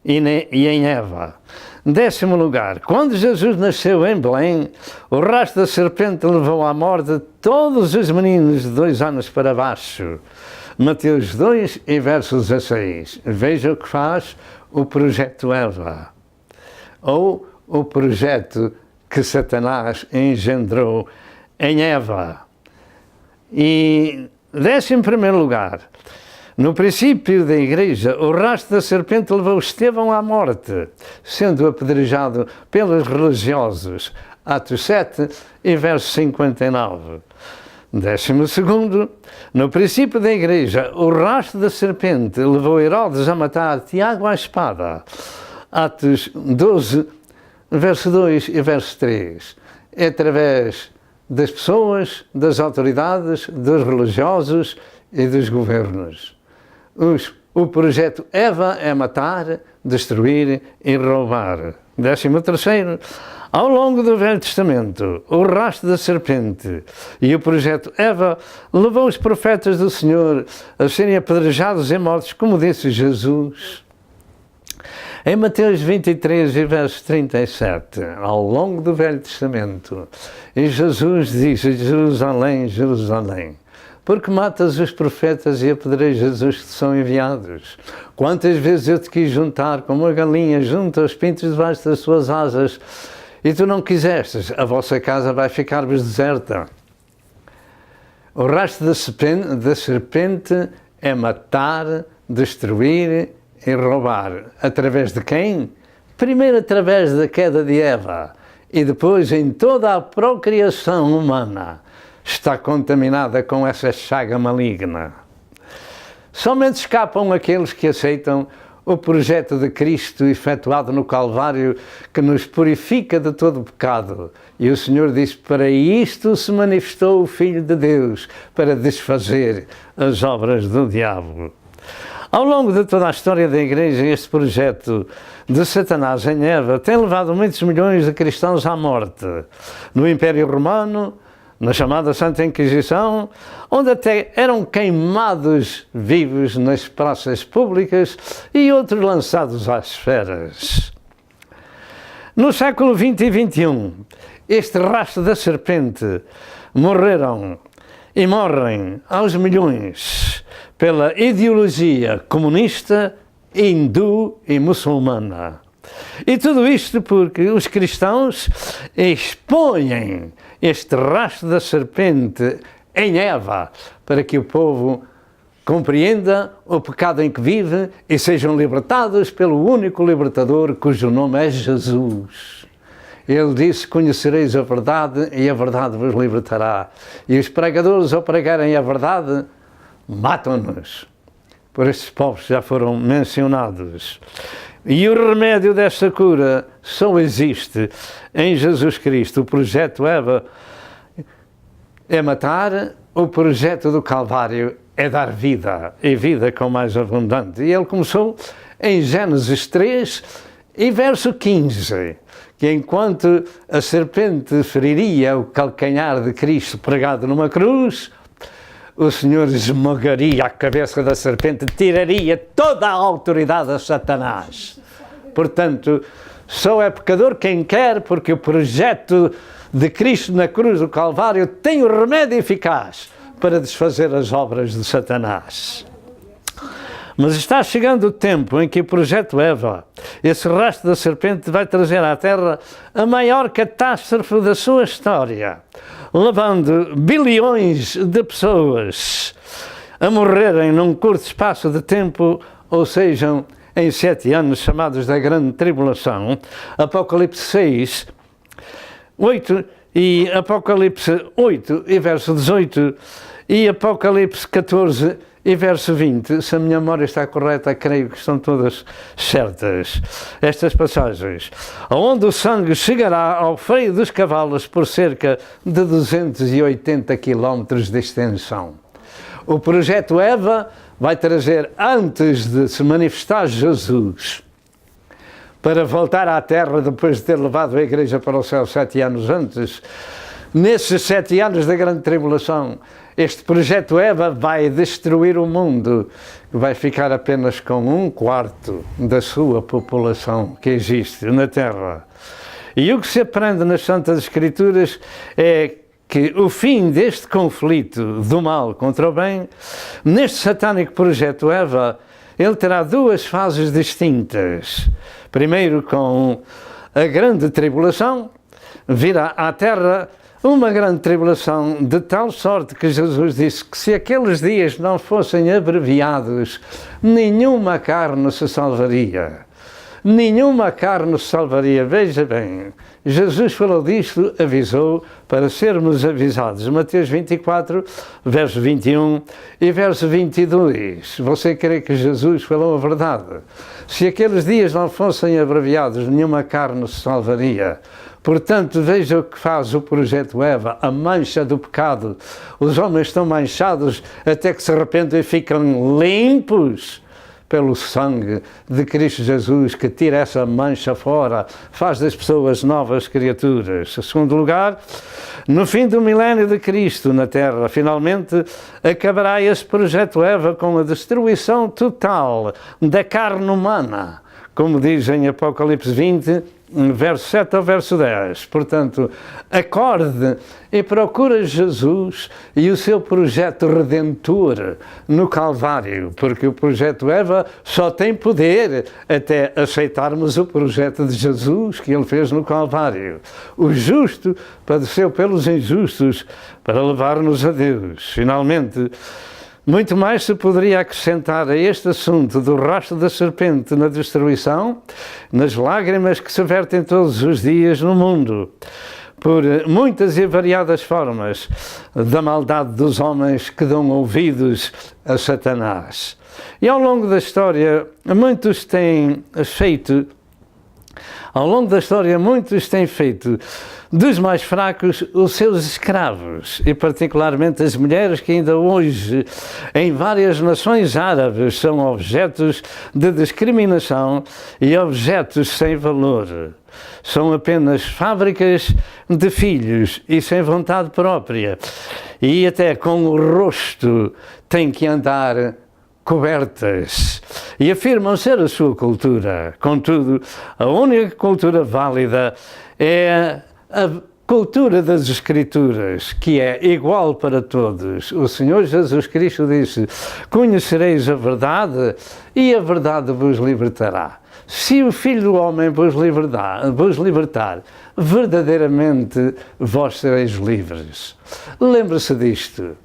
e em Eva. 10º lugar, quando Jesus nasceu em Belém, o rastro da serpente levou à morte todos os meninos de 2 anos para baixo. Mateus 2 e verso 16. Veja o que faz o projeto Eva, ou o projeto que Satanás engendrou em Eva. E 11º lugar, no princípio da igreja, o rastro da serpente levou Estevão à morte, sendo apedrejado pelos religiosos. Atos 7 e verso 59. 12º, no princípio da igreja, o rastro da serpente levou Herodes a matar Tiago à espada. Atos 12, verso 2 e verso 3. É através das pessoas, das autoridades, dos religiosos e dos governos. O projeto Eva é matar, destruir e roubar. 13º, ao longo do Velho Testamento, o rastro da serpente e o projeto Eva levou os profetas do Senhor a serem apedrejados e mortos, como disse Jesus. Em Mateus 23 e verso 37, ao longo do Velho Testamento, e Jesus disse: Jerusalém, Jerusalém, porque matas os profetas e apedrejas os que são enviados. Quantas vezes eu te quis juntar como a galinha junta os pintos debaixo das suas asas, e tu não quisestes, a vossa casa vai ficar-vos deserta. O rastro da serpente é matar, destruir e roubar. Através de quem? Primeiro através da queda de Eva, e depois em toda a procriação humana está contaminada com essa chaga maligna. Somente escapam aqueles que aceitam o projeto de Cristo efetuado no Calvário, que nos purifica de todo o pecado. E o Senhor disse: para isto se manifestou o Filho de Deus, para desfazer as obras do diabo. Ao longo de toda a história da Igreja, este projeto de Satanás em Eva tem levado muitos milhões de cristãos à morte. No Império Romano, na chamada Santa Inquisição, onde até eram queimados vivos nas praças públicas e outros lançados às feras. No século XX e XXI, este rastro da serpente morreram e morrem aos milhões pela ideologia comunista hindu e muçulmana. E tudo isto porque os cristãos expõem este rastro da serpente em Eva, para que o povo compreenda o pecado em que vive e sejam libertados pelo único libertador, cujo nome é Jesus. Ele disse: conhecereis a verdade e a verdade vos libertará. E os pregadores, ao pregarem a verdade, matam-nos. Por estes povos já foram mencionados. E o remédio desta cura só existe em Jesus Cristo. O projeto Eva é matar, o projeto do Calvário é dar vida, e vida com mais abundante. E ele começou em Gênesis 3 e verso 15, que enquanto a serpente feriria o calcanhar de Cristo pregado numa cruz, o Senhor esmagaria a cabeça da serpente, tiraria toda a autoridade a Satanás. Portanto, só é pecador quem quer, porque o projeto de Cristo na cruz do Calvário tem o remédio eficaz para desfazer as obras de Satanás. Mas está chegando o tempo em que o projeto Eva, esse rastro da serpente, vai trazer à Terra a maior catástrofe da sua história, levando bilhões de pessoas a morrerem num curto espaço de tempo, ou seja, em 7 anos chamados da Grande Tribulação. Apocalipse 6, 8 e Apocalipse 8 e verso 18 e Apocalipse 14 e verso 20, se a minha memória está correta, creio que estão todas certas, estas passagens, onde o sangue chegará ao freio dos cavalos por cerca de 280 km de extensão. O projeto Eva vai trazer, antes de se manifestar Jesus, para voltar à Terra depois de ter levado a Igreja para o céu 7 anos antes, nesses 7 anos da Grande Tribulação, este projeto Eva vai destruir o mundo, vai ficar apenas com 1/4 da sua população que existe na Terra. E o que se aprende nas Santas Escrituras é que o fim deste conflito do mal contra o bem, neste satânico projeto Eva, ele terá 2 fases distintas. Primeiro, com a Grande Tribulação, virá à Terra uma grande tribulação, de tal sorte que Jesus disse que se aqueles dias não fossem abreviados, nenhuma carne se salvaria. Nenhuma carne se salvaria. Veja bem, Jesus falou disto, avisou, para sermos avisados. Mateus 24, verso 21 e verso 22. Você crê que Jesus falou a verdade? Se aqueles dias não fossem abreviados, nenhuma carne se salvaria. Portanto, veja o que faz o projeto Eva, a mancha do pecado. Os homens estão manchados até que se arrependem e ficam limpos pelo sangue de Cristo Jesus, que tira essa mancha fora, faz das pessoas novas criaturas. Em segundo lugar, no fim do milénio de Cristo na Terra, finalmente acabará esse projeto Eva com a destruição total da carne humana, como diz em Apocalipse 20, verso 7 ao verso 10. Portanto, acorde e procura Jesus e o seu projeto redentor no Calvário, porque o projeto Eva só tem poder até aceitarmos o projeto de Jesus que ele fez no Calvário. O justo padeceu pelos injustos para levar-nos a Deus. Finalmente, muito mais se poderia acrescentar a este assunto do rastro da serpente na destruição, nas lágrimas que se vertem todos os dias no mundo, por muitas e variadas formas da maldade dos homens que dão ouvidos a Satanás. E ao longo da história, muitos têm feito dos mais fracos os seus escravos, e particularmente as mulheres que ainda hoje em várias nações árabes são objetos de discriminação e objetos sem valor. São apenas fábricas de filhos e sem vontade própria, e até com o rosto têm que andar cobertas, e afirmam ser a sua cultura. Contudo, a única cultura válida é cultura das Escrituras, que é igual para todos. O Senhor Jesus Cristo disse: conhecereis a verdade e a verdade vos libertará. Se o Filho do Homem vos libertar, verdadeiramente vós sereis livres. Lembre-se disto.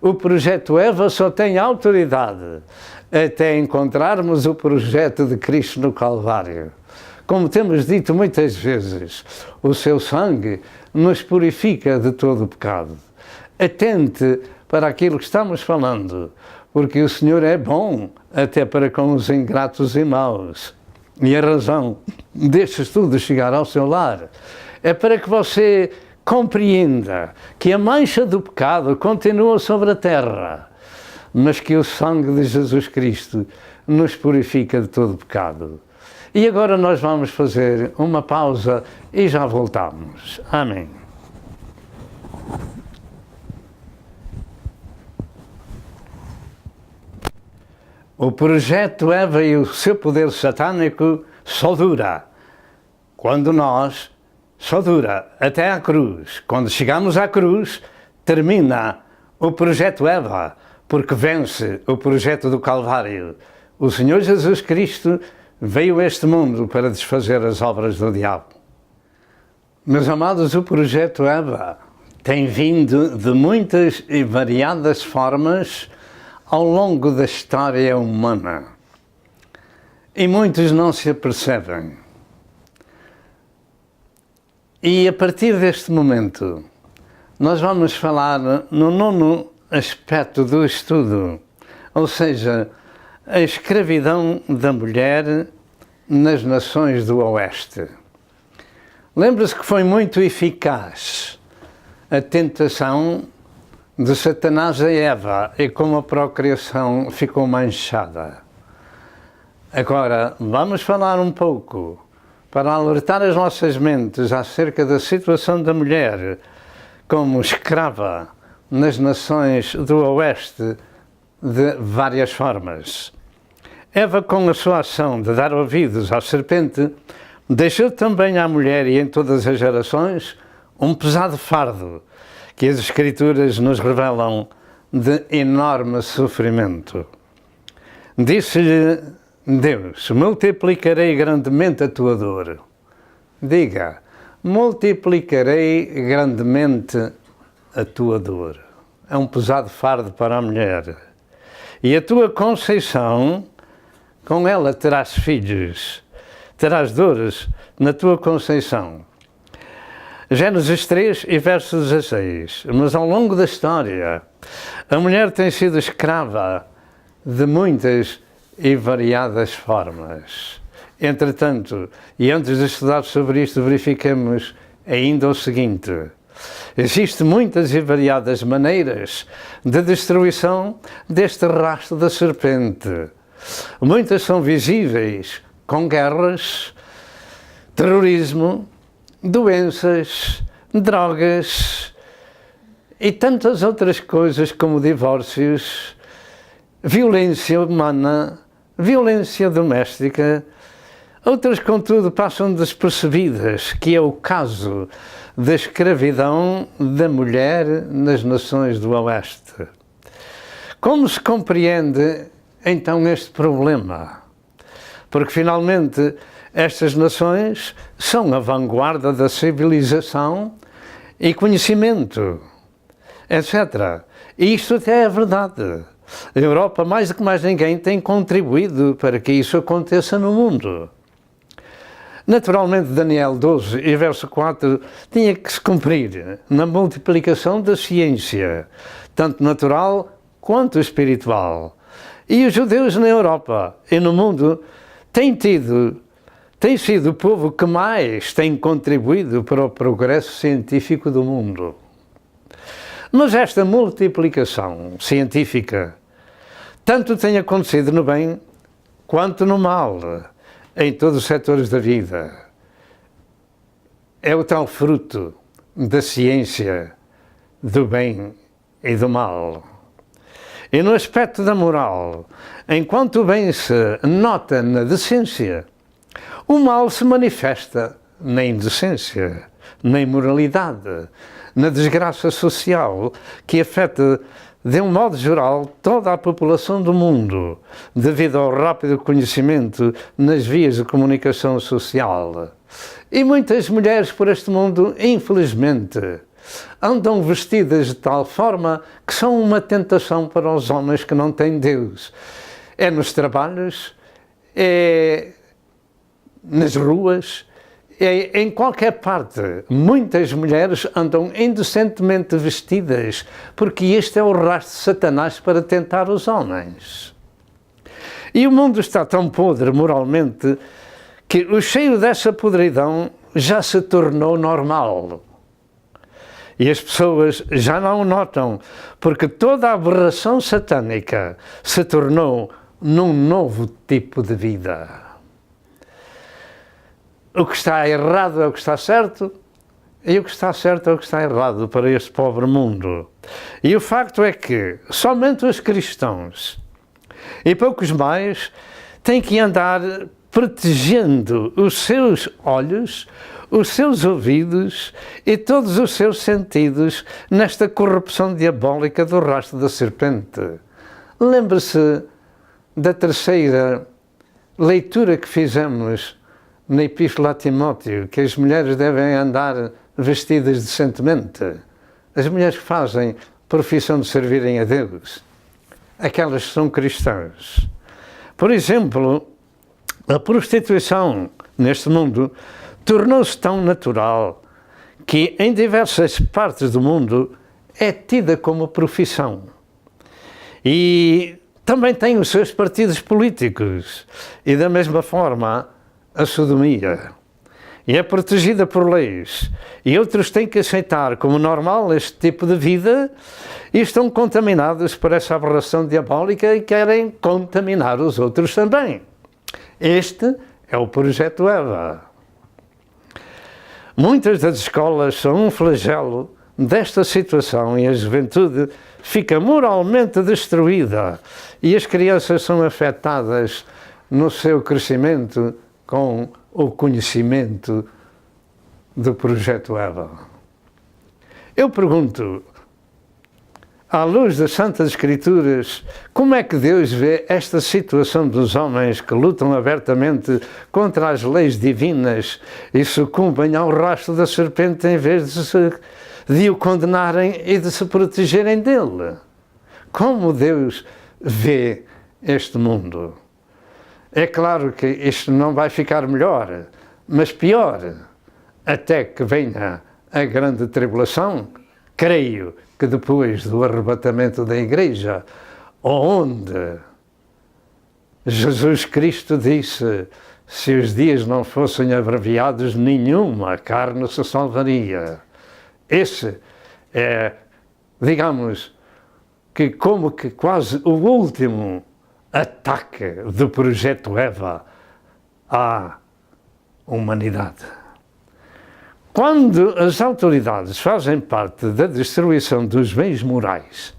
O projeto Eva só tem autoridade até encontrarmos o projeto de Cristo no Calvário. Como temos dito muitas vezes, o seu sangue nos purifica de todo o pecado. Atente para aquilo que estamos falando, porque o Senhor é bom até para com os ingratos e maus. E a razão deste estudo chegar ao seu lar é para que você compreenda que a mancha do pecado continua sobre a terra, mas que o sangue de Jesus Cristo nos purifica de todo o pecado. E agora nós vamos fazer uma pausa e já voltamos. Amém. O projeto Eva e o seu poder satânico só dura até à cruz. Quando chegamos à cruz, termina o projeto Eva, porque vence o projeto do Calvário. O Senhor Jesus Cristo veio a este mundo para desfazer as obras do diabo. Meus amados, o projeto Eva tem vindo de muitas e variadas formas ao longo da história humana. E muitos não se apercebem. E a partir deste momento, nós vamos falar no nono aspecto do estudo, ou seja, a escravidão da mulher nas nações do Oeste. Lembre-se que foi muito eficaz a tentação de Satanás a Eva e como a procriação ficou manchada. Agora, vamos falar um pouco para alertar as nossas mentes acerca da situação da mulher como escrava nas nações do Oeste de várias formas. Eva, com a sua ação de dar ouvidos à serpente, deixou também à mulher e em todas as gerações um pesado fardo que as Escrituras nos revelam de enorme sofrimento. Disse-lhe Deus: multiplicarei grandemente a tua dor. Diga: multiplicarei grandemente a tua dor. É um pesado fardo para a mulher. E a tua conceição, com ela terás filhos, terás dores na tua conceição. Gênesis 3 e verso 16. Mas ao longo da história, a mulher tem sido escrava de muitas e variadas formas. Entretanto, e antes de estudar sobre isto, verificamos ainda o seguinte: existem muitas e variadas maneiras de destruição deste rastro da serpente. Muitas são visíveis, com guerras, terrorismo, doenças, drogas e tantas outras coisas como divórcios, violência humana, violência doméstica. Outras, contudo, passam despercebidas, que é o caso da escravidão da mulher nas nações do Oeste. Como se compreende, então, este problema? Porque, finalmente, estas nações são a vanguarda da civilização e conhecimento, etc. E isto até é verdade. A Europa, mais do que mais ninguém, tem contribuído para que isso aconteça no mundo. Naturalmente, Daniel 12 e verso 4 tinha que se cumprir na multiplicação da ciência, tanto natural quanto espiritual. E os judeus na Europa e no mundo têm sido o povo que mais tem contribuído para o progresso científico do mundo. Mas esta multiplicação científica tanto tem acontecido no bem quanto no mal, em todos os setores da vida. É o tal fruto da ciência, do bem e do mal. E no aspecto da moral, enquanto o bem se nota na decência, o mal se manifesta na indecência. na imoralidade, na desgraça social que afeta, de um modo geral, toda a população do mundo, devido ao rápido conhecimento nas vias de comunicação social. E muitas mulheres por este mundo, infelizmente, andam vestidas de tal forma que são uma tentação para os homens que não têm Deus. É nos trabalhos, é nas ruas, em qualquer parte. Muitas mulheres andam indecentemente vestidas, porque este é o rastro de Satanás para tentar os homens. E o mundo está tão podre moralmente que o cheiro dessa podridão já se tornou normal. E as pessoas já não o notam, porque toda a aberração satânica se tornou num novo tipo de vida. O que está errado é o que está certo, e o que está certo é o que está errado para este pobre mundo. E o facto é que somente os cristãos, e poucos mais, têm que andar protegendo os seus olhos, os seus ouvidos e todos os seus sentidos nesta corrupção diabólica do rastro da serpente. Lembre-se da terceira leitura que fizemos na Epístola a Timóteo, que as mulheres devem andar vestidas decentemente. As mulheres que fazem profissão de servirem a Deus, aquelas que são cristãs. Por exemplo, a prostituição neste mundo tornou-se tão natural que em diversas partes do mundo é tida como profissão. E também tem os seus partidos políticos. E da mesma forma, a sodomia. E é protegida por leis. E outros têm que aceitar como normal este tipo de vida e estão contaminados por essa aberração diabólica e querem contaminar os outros também. Este é o projeto Eva. Muitas das escolas são um flagelo desta situação e a juventude fica moralmente destruída e as crianças são afetadas no seu crescimento com o conhecimento do projeto Eva. Eu pergunto, à luz das Santas Escrituras, como é que Deus vê esta situação dos homens que lutam abertamente contra as leis divinas e sucumbem ao rastro da serpente em vez de o condenarem e de se protegerem dele? Como Deus vê este mundo? É claro que isto não vai ficar melhor, mas pior, até que venha a grande tribulação, creio que depois do arrebatamento da Igreja, onde Jesus Cristo disse, se os dias não fossem abreviados, nenhuma carne se salvaria. Esse é, digamos, que como que quase o último ataque do projeto Eva à humanidade. Quando as autoridades fazem parte da destruição dos bens morais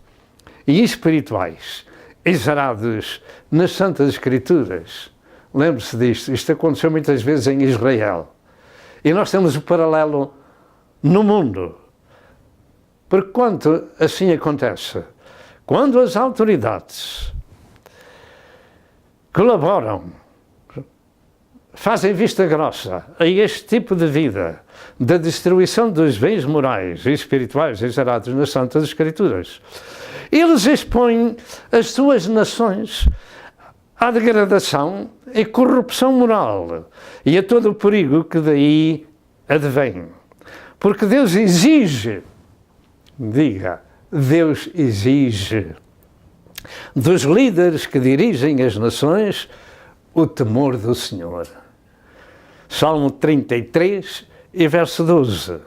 e espirituais exarados nas Santas Escrituras, lembre-se disto, isto aconteceu muitas vezes em Israel. E nós temos o paralelo no mundo. Porque quando assim acontece, quando as autoridades colaboram, fazem vista grossa a este tipo de vida, da destruição dos bens morais e espirituais exarados nas Santas Escrituras, eles expõem as suas nações à degradação e corrupção moral e a todo o perigo que daí advém. Porque Deus exige, Deus exige dos líderes que dirigem as nações o temor do Senhor. Salmo 33 e verso 12.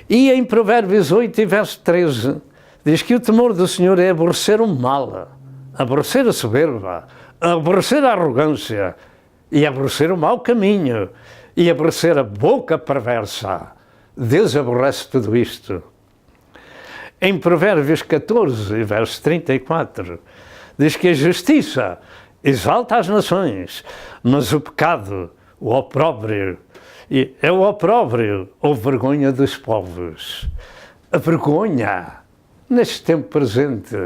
E em Provérbios 8 e verso 13, diz que o temor do Senhor é aborrecer o mal, aborrecer a soberba, aborrecer a arrogância e aborrecer o mau caminho e aborrecer a boca perversa. Deus aborrece tudo isto. Em Provérbios 14, verso 34, diz que a justiça exalta as nações, mas o pecado, o opróbrio E é o opróbrio ou vergonha dos povos. A vergonha, neste tempo presente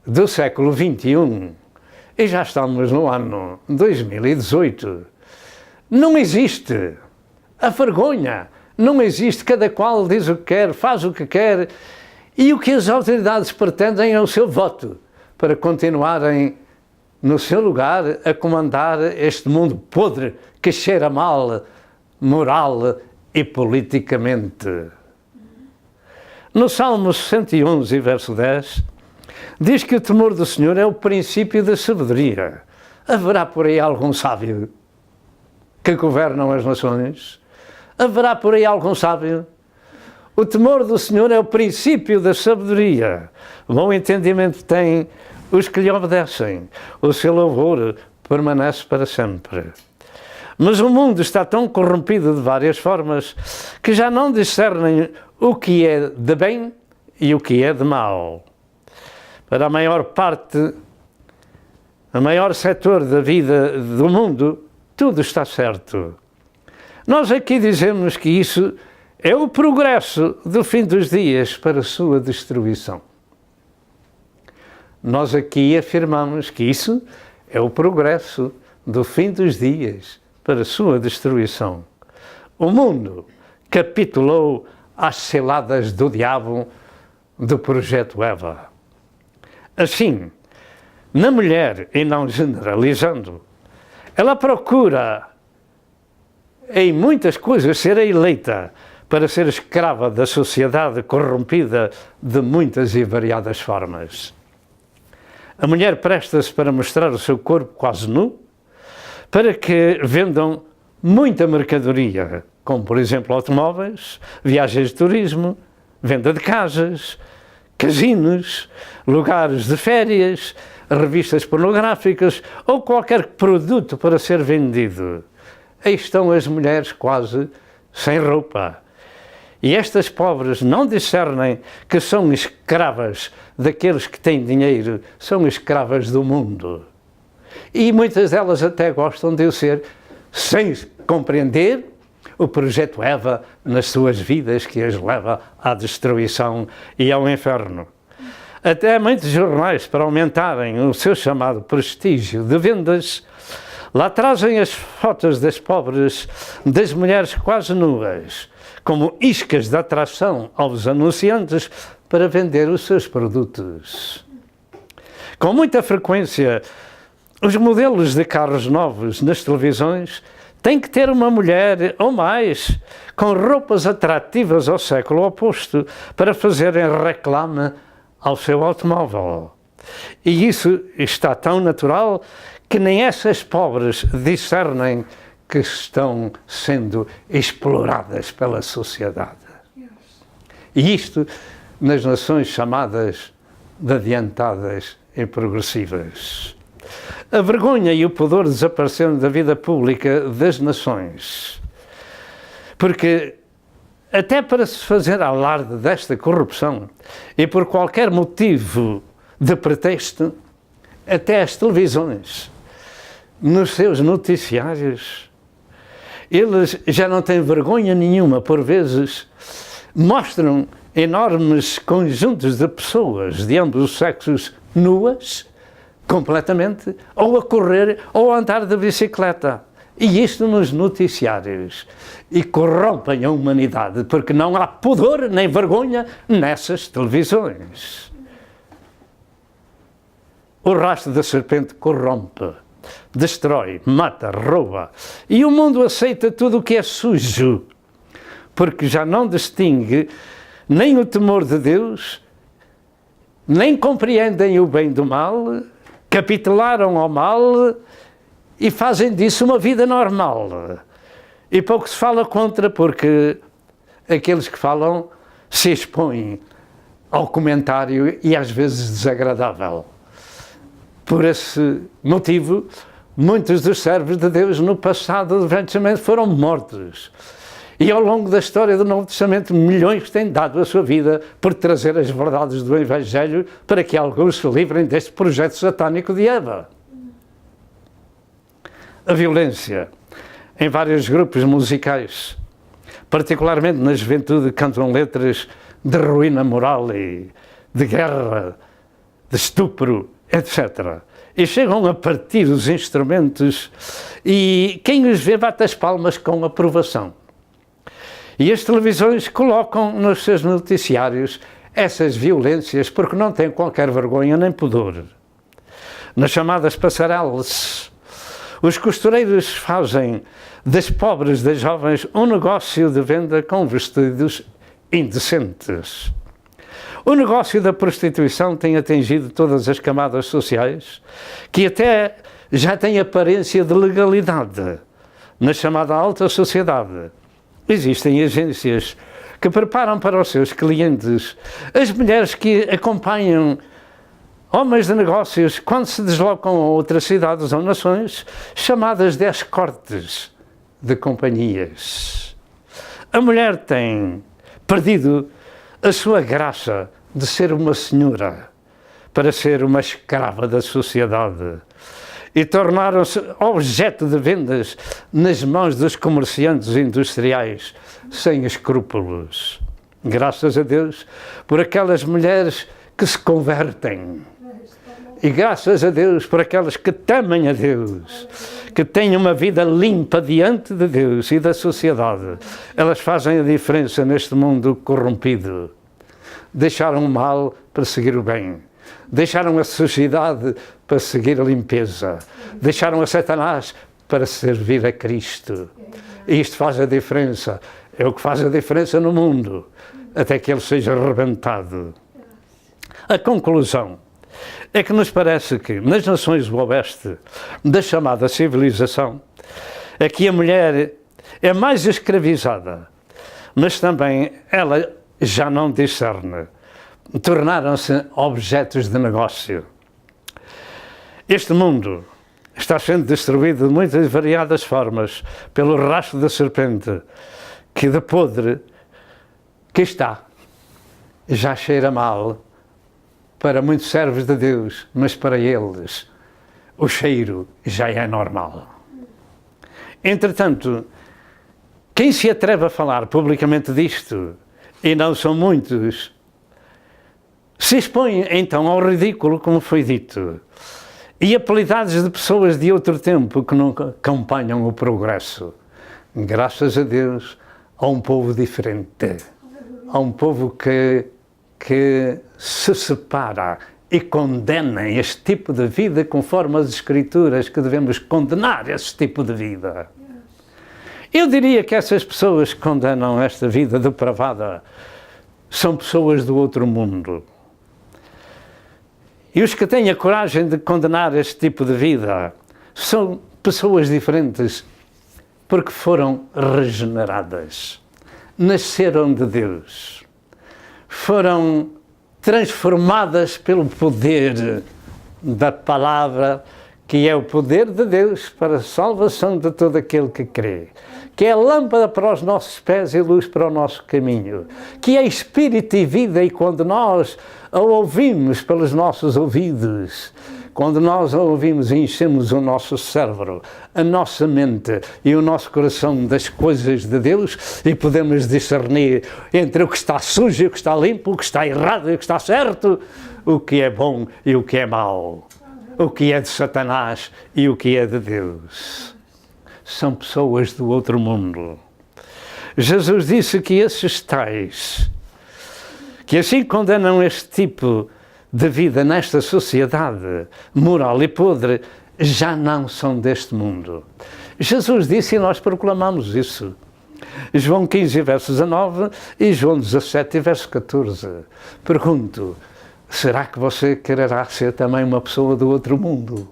do século XXI, e já estamos no ano 2018, não existe. A vergonha não existe. Cada qual diz o que quer, faz o que quer, e o que as autoridades pretendem é o seu voto para continuarem no seu lugar a comandar este mundo podre que cheira mal, moral e politicamente. No Salmo 111, verso 10, diz que o temor do Senhor é o princípio da sabedoria. Haverá por aí algum sábio que governam as nações? Haverá por aí algum sábio? O temor do Senhor é o princípio da sabedoria. Bom entendimento tem os que lhe obedecem. O seu louvor permanece para sempre. Mas o mundo está tão corrompido de várias formas que já não discernem o que é de bem e o que é de mal. Para a maior parte, o maior setor da vida do mundo, tudo está certo. Nós aqui dizemos que isso é o progresso do fim dos dias para a sua destruição. Nós aqui afirmamos que isso é o progresso do fim dos dias para a sua destruição. O mundo capitulou às ciladas do diabo do projeto Eva. Assim, na mulher, e não generalizando, ela procura em muitas coisas ser eleita para ser escrava da sociedade corrompida de muitas e variadas formas. A mulher presta-se para mostrar o seu corpo quase nu, para que vendam muita mercadoria, como por exemplo automóveis, viagens de turismo, venda de casas, casinos, lugares de férias, revistas pornográficas ou qualquer produto para ser vendido. Aí estão as mulheres quase sem roupa. E estas pobres não discernem que são escravas daqueles que têm dinheiro, são escravas do mundo. E muitas delas até gostam de o ser, sem compreender o projeto Eva nas suas vidas que as leva à destruição e ao inferno. Até muitos jornais, para aumentarem o seu chamado prestígio de vendas, lá trazem as fotos das pobres, das mulheres quase nuas, como iscas de atração aos anunciantes para vender os seus produtos. Com muita frequência, os modelos de carros novos nas televisões têm que ter uma mulher ou mais com roupas atrativas ao século oposto para fazerem reclame ao seu automóvel. E isso está tão natural que nem essas pobres discernem que estão sendo exploradas pela sociedade. E isto nas nações chamadas de adiantadas e progressivas. A vergonha e o pudor desapareceram da vida pública das nações. Porque até para se fazer alarde desta corrupção e por qualquer motivo de pretexto, até as televisões, nos seus noticiários, eles já não têm vergonha nenhuma, por vezes, mostram enormes conjuntos de pessoas de ambos os sexos nuas, completamente, ou a correr ou a andar de bicicleta. E isto nos noticiários. E corrompem a humanidade, porque não há pudor nem vergonha nessas televisões. O rastro da serpente corrompe, destrói, mata, rouba. E o mundo aceita tudo o que é sujo, porque já não distingue nem o temor de Deus, nem compreendem o bem do mal, capitularam ao mal e fazem disso uma vida normal. E pouco se fala contra, porque aqueles que falam se expõem ao comentário e às vezes desagradável. Por esse motivo, muitos dos servos de Deus no passado do Velho Testamento foram mortos. E ao longo da história do Novo Testamento, milhões têm dado a sua vida por trazer as verdades do Evangelho para que alguns se livrem deste projeto satânico de Eva. A violência em vários grupos musicais, particularmente na juventude, cantam letras de ruína moral e de guerra, de estupro, etc. E chegam a partir os instrumentos e quem os vê bate as palmas com aprovação. E as televisões colocam nos seus noticiários essas violências porque não têm qualquer vergonha nem pudor. Nas chamadas passarelas, os costureiros fazem das pobres, das jovens, um negócio de venda com vestidos indecentes. O negócio da prostituição tem atingido todas as camadas sociais, que até já têm aparência de legalidade. Na chamada alta sociedade, existem agências que preparam para os seus clientes as mulheres que acompanham homens de negócios quando se deslocam a outras cidades ou nações, chamadas de escortes de companhias. A mulher tem perdido a sua graça de ser uma senhora para ser uma escrava da sociedade e tornaram-se objeto de vendas nas mãos dos comerciantes industriais sem escrúpulos. Graças a Deus por aquelas mulheres que se convertem. E graças a Deus por aquelas que temem a Deus, que têm uma vida limpa diante de Deus e da sociedade. Elas fazem a diferença neste mundo corrompido. Deixaram o mal para seguir o bem. Deixaram a sujidade para seguir a limpeza. Deixaram a Satanás para servir a Cristo. E isto faz a diferença. É o que faz a diferença no mundo, até que ele seja arrebentado. A conclusão é que nos parece que nas nações do Oeste da chamada civilização, aqui a mulher é mais escravizada, mas também ela já não discerne. Tornaram-se objetos de negócio. Este mundo está sendo destruído de muitas e variadas formas pelo rastro da serpente, que de podre que está, já cheira mal para muitos servos de Deus, mas para eles o cheiro já é normal. Entretanto, quem se atreve a falar publicamente disto, e não são muitos, se expõe então ao ridículo, como foi dito, e apelidados de pessoas de outro tempo que não acompanham o progresso. Graças a Deus, há um povo diferente, há um povo que se separa e condena este tipo de vida conforme as Escrituras, que devemos condenar esse tipo de vida. Eu diria que essas pessoas que condenam esta vida depravada são pessoas do outro mundo. E os que têm a coragem de condenar este tipo de vida são pessoas diferentes, porque foram regeneradas, nasceram de Deus, foram transformadas pelo poder da palavra, que é o poder de Deus para a salvação de todo aquele que crê, que é lâmpada para os nossos pés e luz para o nosso caminho, que é espírito e vida, e quando nós a ouvimos pelos nossos ouvidos, quando nós a ouvimos e enchemos o nosso cérebro, a nossa mente e o nosso coração das coisas de Deus, e podemos discernir entre o que está sujo e o que está limpo, o que está errado e o que está certo, o que é bom e o que é mau, o que é de Satanás e o que é de Deus. São pessoas do outro mundo. Jesus disse que esses tais, que assim condenam este tipo de vida nesta sociedade moral e podre, já não são deste mundo. Jesus disse e nós proclamamos isso. João 15, verso 19 e João 17, verso 14. Pergunto, será que você quererá ser também uma pessoa do outro mundo?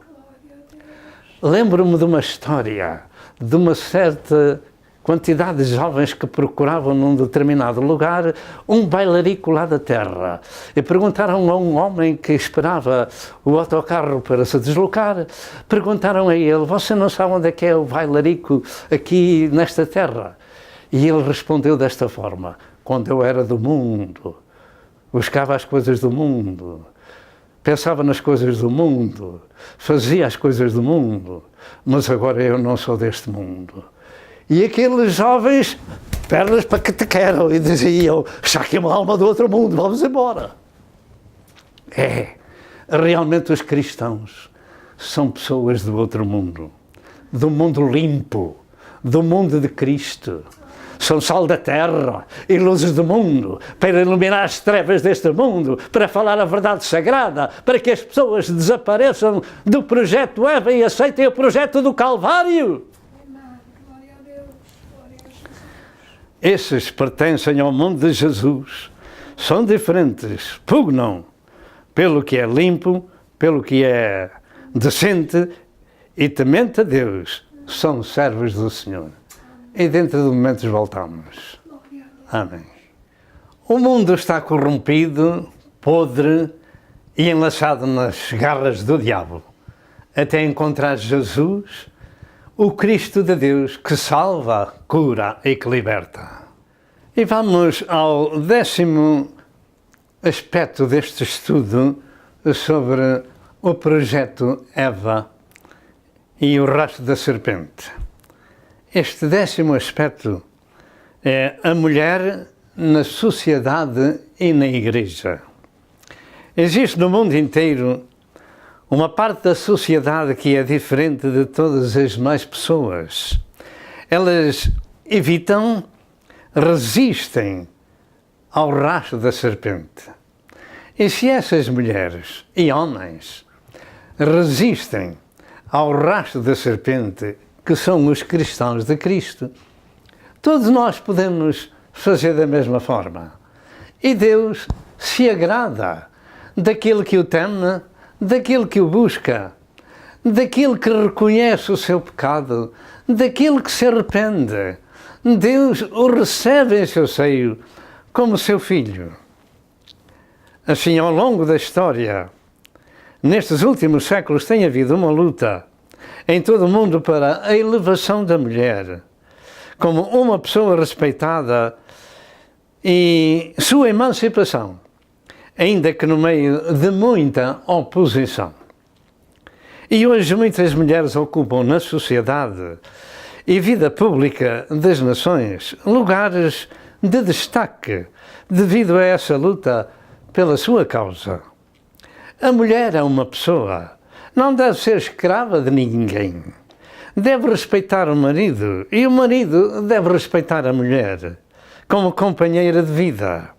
Lembro-me de uma história, de uma certa quantidade de jovens que procuravam num determinado lugar um bailarico lá da terra. E perguntaram a um homem que esperava o autocarro para se deslocar, perguntaram a ele, você não sabe onde é que é o bailarico aqui nesta terra? E ele respondeu desta forma, quando eu era do mundo, buscava as coisas do mundo, pensava nas coisas do mundo, fazia as coisas do mundo, mas agora eu não sou deste mundo. E aqueles jovens, pernas para que te quero, e diziam, já que é uma alma do outro mundo, vamos embora. Realmente os cristãos são pessoas do outro mundo, do mundo limpo, do mundo de Cristo. São sal da terra e luzes do mundo, para iluminar as trevas deste mundo, para falar a verdade sagrada, para que as pessoas desapareçam do projeto Eva e aceitem o projeto do Calvário. Esses pertencem ao mundo de Jesus, são diferentes, pugnam pelo que é limpo, pelo que é decente e temente a Deus, são servos do Senhor. E dentro de momentos voltamos. Amém. O mundo está corrompido, podre e enlaçado nas garras do diabo, até encontrar Jesus, o Cristo de Deus, que salva, cura e que liberta. E vamos ao 10º aspecto deste estudo sobre o projeto Eva e o rastro da serpente. Este 10º aspecto é a mulher na sociedade e na igreja. Existe no mundo inteiro uma parte da sociedade que é diferente de todas as demais pessoas. Elas evitam, resistem ao rastro da serpente. E se essas mulheres e homens resistem ao rastro da serpente, que são os cristãos de Cristo, todos nós podemos fazer da mesma forma. E Deus se agrada daquele que o teme, daquele que o busca, daquele que reconhece o seu pecado, daquele que se arrepende. Deus o recebe em seu seio como seu filho. Assim, ao longo da história, nestes últimos séculos tem havido uma luta em todo o mundo para a elevação da mulher como uma pessoa respeitada e sua emancipação, ainda que no meio de muita oposição. E hoje muitas mulheres ocupam na sociedade e vida pública das nações lugares de destaque devido a essa luta pela sua causa. A mulher é uma pessoa, não deve ser escrava de ninguém. Deve respeitar o marido e o marido deve respeitar a mulher como companheira de vida.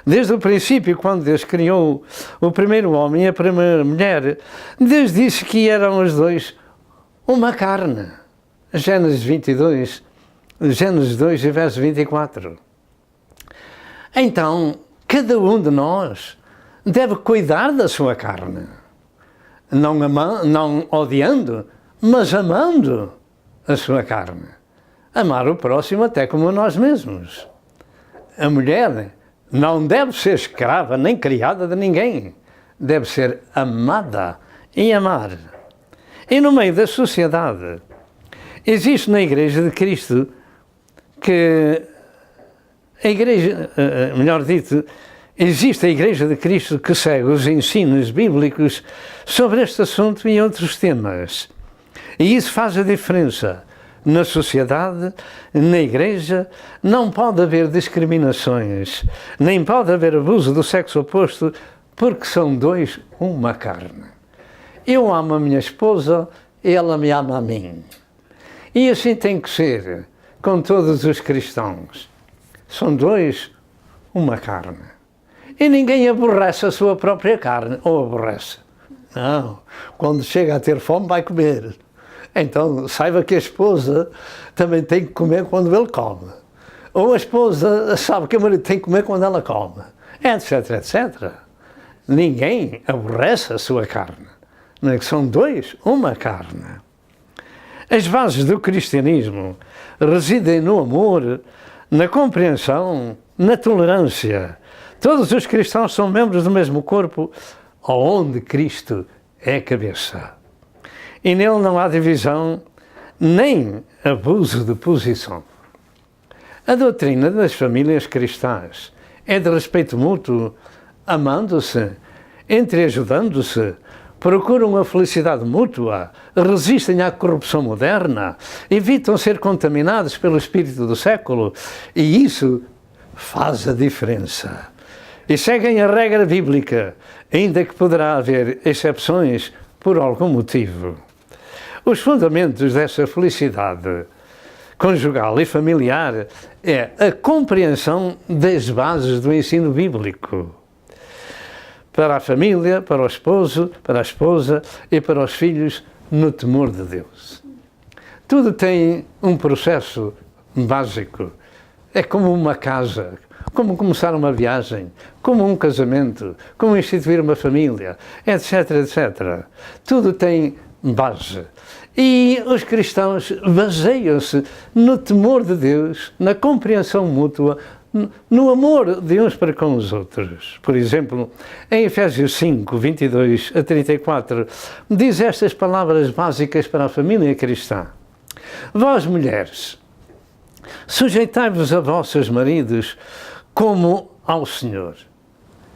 Desde o princípio, quando Deus criou o primeiro homem e a primeira mulher, Deus disse que eram os dois uma carne. Gênesis 2 e verso 24. Então, cada um de nós deve cuidar da sua carne. Não odiando, mas amando a sua carne. Amar o próximo até como nós mesmos. A mulher não deve ser escrava nem criada de ninguém. Deve ser amada e amar. E no meio da sociedade, existe na Igreja de Cristo existe a Igreja de Cristo que segue os ensinos bíblicos sobre este assunto e outros temas. E isso faz a diferença. Na sociedade, na Igreja, não pode haver discriminações, nem pode haver abuso do sexo oposto, porque são dois uma carne. Eu amo a minha esposa e ela me ama a mim. E assim tem que ser com todos os cristãos. São dois uma carne. E ninguém aborrece a sua própria carne, ou aborrece. Não, quando chega a ter fome vai comer. Então saiba que a esposa também tem que comer quando ele come. Ou a esposa sabe que o marido tem que comer quando ela come. Etc, etc. Ninguém aborrece a sua carne. Não é que são dois, uma carne. As bases do cristianismo residem no amor, na compreensão, na tolerância. Todos os cristãos são membros do mesmo corpo, onde Cristo é a cabeça. E nele não há divisão, nem abuso de posição. A doutrina das famílias cristãs é de respeito mútuo, amando-se, entreajudando-se, procuram a felicidade mútua, resistem à corrupção moderna, evitam ser contaminados pelo espírito do século, e isso faz a diferença. E seguem a regra bíblica, ainda que poderá haver exceções por algum motivo. Os fundamentos dessa felicidade conjugal e familiar é a compreensão das bases do ensino bíblico. Para a família, para o esposo, para a esposa e para os filhos, no temor de Deus. Tudo tem um processo básico. É como uma casa, como começar uma viagem, como um casamento, como instituir uma família, etc, etc. Tudo tem base. E os cristãos baseiam-se no temor de Deus, na compreensão mútua, no amor de uns para com os outros. Por exemplo, em Efésios 5, 22 a 34, diz estas palavras básicas para a família cristã. Vós, mulheres, sujeitai-vos a vossos maridos como ao Senhor.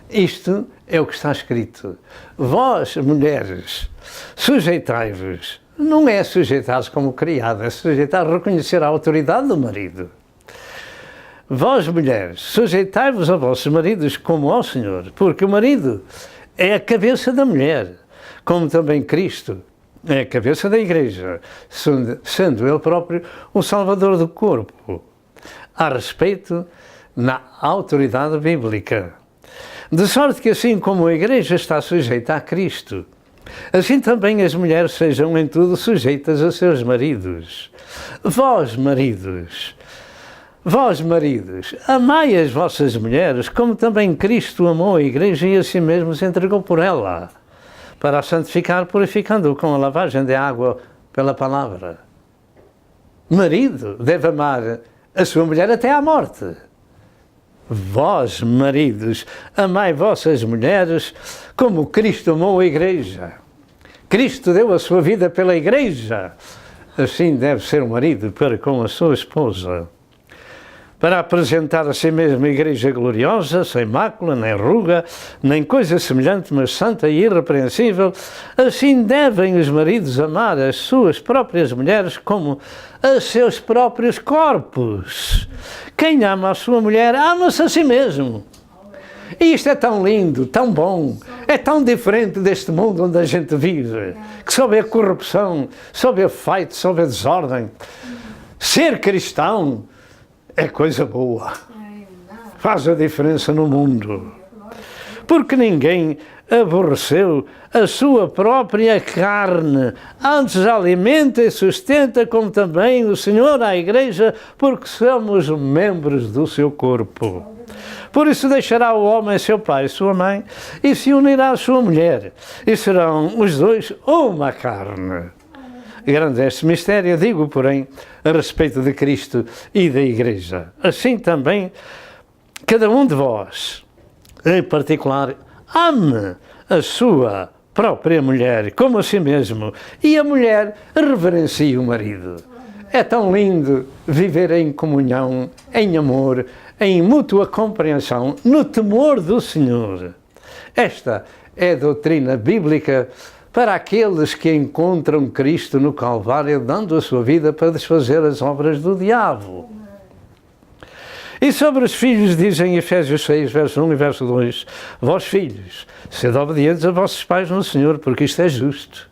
Isto é o que está escrito. Vós, mulheres, sujeitai-vos. Não é sujeitar-se como criada, é sujeitar a reconhecer a autoridade do marido. Vós, mulheres, sujeitai-vos a vossos maridos como ao Senhor, porque o marido é a cabeça da mulher, como também Cristo é a cabeça da Igreja, sendo Ele próprio o Salvador do corpo. Há respeito na autoridade bíblica. De sorte que assim como a Igreja está sujeita a Cristo, assim também as mulheres sejam em tudo sujeitas a seus maridos. Vós, maridos, amai as vossas mulheres, como também Cristo amou a Igreja e a si mesmo se entregou por ela, para a santificar, purificando-o com a lavagem de água pela palavra. Marido deve amar a sua mulher até à morte. Vós, maridos, amai vossas mulheres como Cristo amou a Igreja. Cristo deu a sua vida pela Igreja. Assim deve ser o marido para com a sua esposa, para apresentar a si mesmo a Igreja gloriosa, sem mácula, nem ruga, nem coisa semelhante, mas santa e irrepreensível. Assim devem os maridos amar as suas próprias mulheres como a seus próprios corpos. Quem ama a sua mulher, ama-se a si mesmo. E isto é tão lindo, tão bom, é tão diferente deste mundo onde a gente vive, que só vê corrupção, só vê feito, só vê desordem. Ser cristão é coisa boa, faz a diferença no mundo, porque ninguém aborreceu a sua própria carne, antes alimenta e sustenta, como também o Senhor à Igreja, porque somos membros do seu corpo. Por isso deixará o homem seu pai e sua mãe, e se unirá à sua mulher, e serão os dois uma carne. Grande é este mistério, digo, porém, a respeito de Cristo e da Igreja. Assim também, cada um de vós, em particular, ame a sua própria mulher, como a si mesmo, e a mulher reverencie o marido. É tão lindo viver em comunhão, em amor, em mútua compreensão, no temor do Senhor. Esta é a doutrina bíblica para aqueles que encontram Cristo no Calvário, dando a sua vida para desfazer as obras do diabo. E sobre os filhos, dizem Efésios 6, verso 1 e verso 2, vós filhos, sede obedientes a vossos pais no Senhor, porque isto é justo.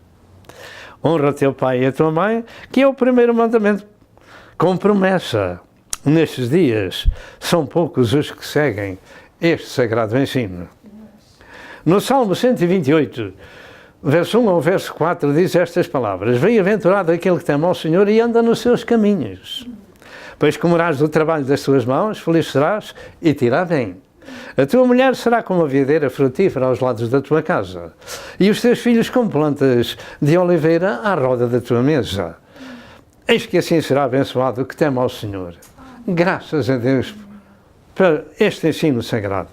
Honra teu pai e a tua mãe, que é o primeiro mandamento com promessa. Nestes dias, são poucos os que seguem este sagrado ensino. No Salmo 128, verso 1 ao verso 4, diz estas palavras: bem-aventurado aquele que teme ao Senhor e anda nos seus caminhos. Pois comerás do trabalho das tuas mãos, feliz serás e te irá bem. A tua mulher será como a videira frutífera aos lados da tua casa, e os teus filhos como plantas de oliveira à roda da tua mesa. Eis que assim será abençoado o que teme ao Senhor. Graças a Deus por este ensino sagrado.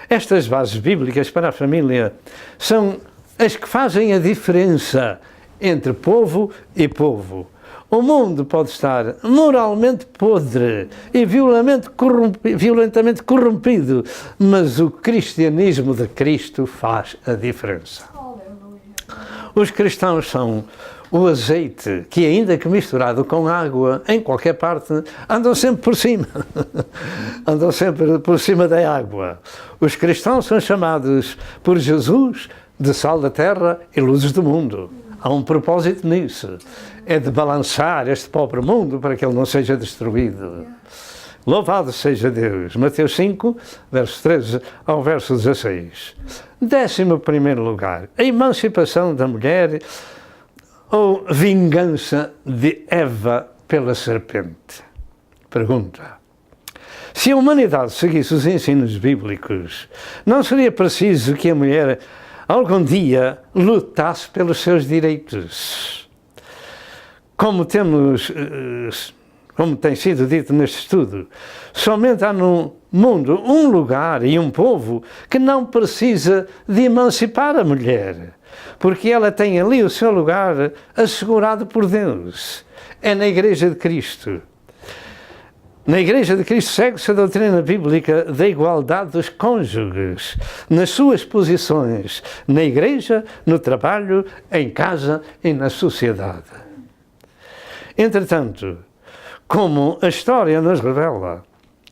Estas bases bíblicas para a família são as que fazem a diferença entre povo e povo. O mundo pode estar moralmente podre e violentamente corrompido, mas o cristianismo de Cristo faz a diferença. Os cristãos são o azeite que, ainda que misturado com água, em qualquer parte, andam sempre por cima. Andam sempre por cima da água. Os cristãos são chamados por Jesus de sal da terra e luzes do mundo. Há um propósito nisso. É de balançar este pobre mundo para que ele não seja destruído. Louvado seja Deus. Mateus 5, verso 13 ao verso 16. 11º lugar, a emancipação da mulher ou vingança de Eva pela serpente. Pergunta: se a humanidade seguisse os ensinos bíblicos, não seria preciso que a mulher algum dia lutasse pelos seus direitos? Como tem sido dito neste estudo, somente há no mundo um lugar e um povo que não precisa de emancipar a mulher, porque ela tem ali o seu lugar assegurado por Deus. É na Igreja de Cristo. Na Igreja de Cristo segue-se a doutrina bíblica da igualdade dos cônjuges, nas suas posições, na Igreja, no trabalho, em casa e na sociedade. Entretanto, como a história nos revela,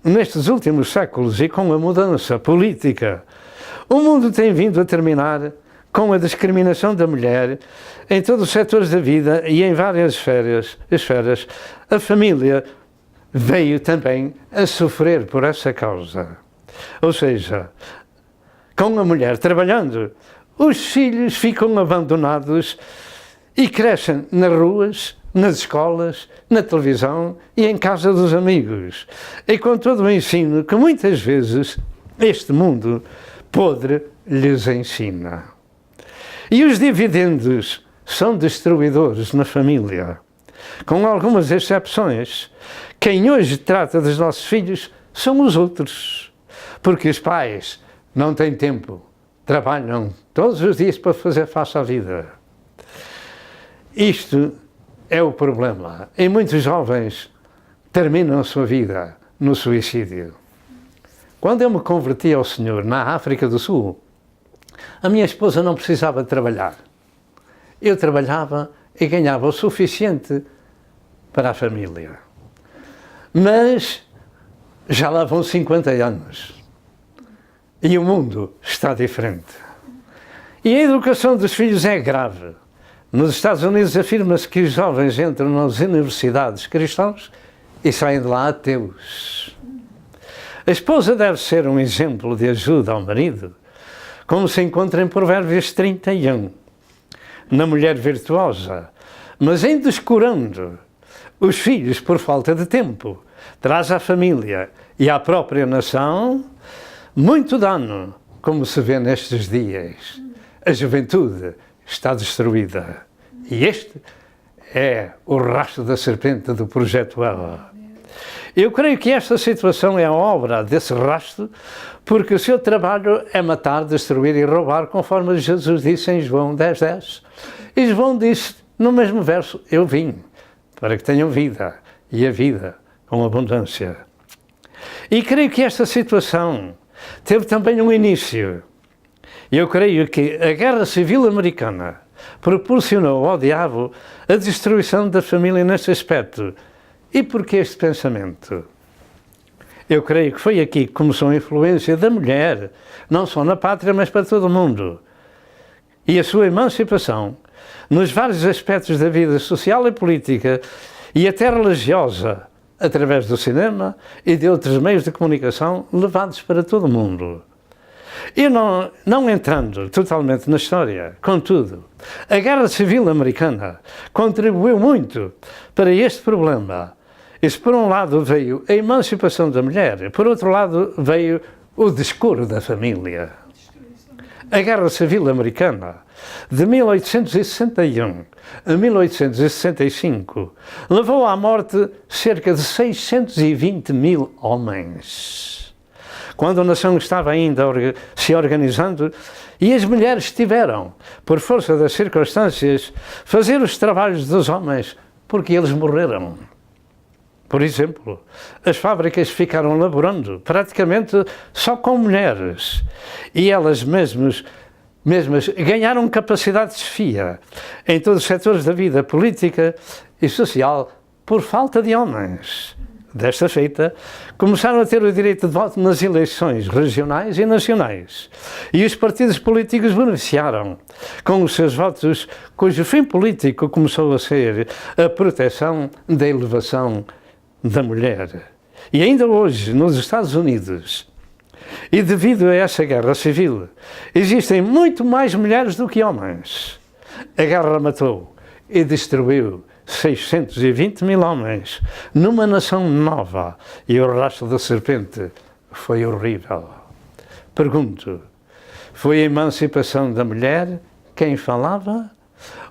nestes últimos séculos e com a mudança política, o mundo tem vindo a terminar com a discriminação da mulher em todos os setores da vida e em várias esferas. A família veio também a sofrer por essa causa. Ou seja, com a mulher trabalhando, os filhos ficam abandonados e crescem nas ruas, nas escolas, na televisão e em casa dos amigos. E com todo o ensino que muitas vezes este mundo podre lhes ensina. E os dividendos são destruidores na família. Com algumas exceções, quem hoje trata dos nossos filhos são os outros. Porque os pais não têm tempo, trabalham todos os dias para fazer face à vida. Isto é o problema. E muitos jovens terminam a sua vida no suicídio. Quando eu me converti ao Senhor na África do Sul, a minha esposa não precisava de trabalhar. Eu trabalhava e ganhava o suficiente para a família. Mas já lá vão 50 anos. E o mundo está diferente. E a educação dos filhos é grave. Nos Estados Unidos afirma-se que os jovens entram nas universidades cristãos e saem de lá ateus. A esposa deve ser um exemplo de ajuda ao marido, como se encontra em Provérbios 31. Na mulher virtuosa, mas em descurando os filhos por falta de tempo, traz à família e à própria nação muito dano, como se vê nestes dias. A juventude está destruída. E este é o rastro da serpente do projeto Eva. Eu creio que esta situação é a obra desse rastro, porque o seu trabalho é matar, destruir e roubar, conforme Jesus disse em João 10:10. E João disse no mesmo verso: eu vim para que tenham vida, e a vida com abundância. E creio que esta situação teve também um início. Eu creio que a Guerra Civil Americana proporcionou ao diabo a destruição da família neste aspecto. E por que este pensamento? Eu creio que foi aqui que começou a influência da mulher, não só na pátria, mas para todo o mundo. E a sua emancipação, nos vários aspectos da vida social e política, e até religiosa, através do cinema e de outros meios de comunicação levados para todo o mundo. E não entrando totalmente na história, contudo, a Guerra Civil Americana contribuiu muito para este problema. E se por um lado veio a emancipação da mulher, por outro lado veio o descoro da família. A Guerra Civil Americana, de 1861 a 1865, levou à morte cerca de 620 mil homens. Quando a nação estava ainda se organizando, e as mulheres tiveram, por força das circunstâncias, fazer os trabalhos dos homens, porque eles morreram. Por exemplo, as fábricas ficaram laborando praticamente só com mulheres, e elas mesmas mesmo ganharam capacidade de chefia em todos os setores da vida política e social por falta de homens. Desta feita, começaram a ter o direito de voto nas eleições regionais e nacionais. E os partidos políticos beneficiaram com os seus votos, cujo fim político começou a ser a proteção da elevação da mulher. E ainda hoje, nos Estados Unidos, e devido a essa guerra civil, existem muito mais mulheres do que homens. A guerra matou e destruiu 620 mil homens numa nação nova, e o rastro da serpente foi horrível. Pergunto, foi a emancipação da mulher quem falava,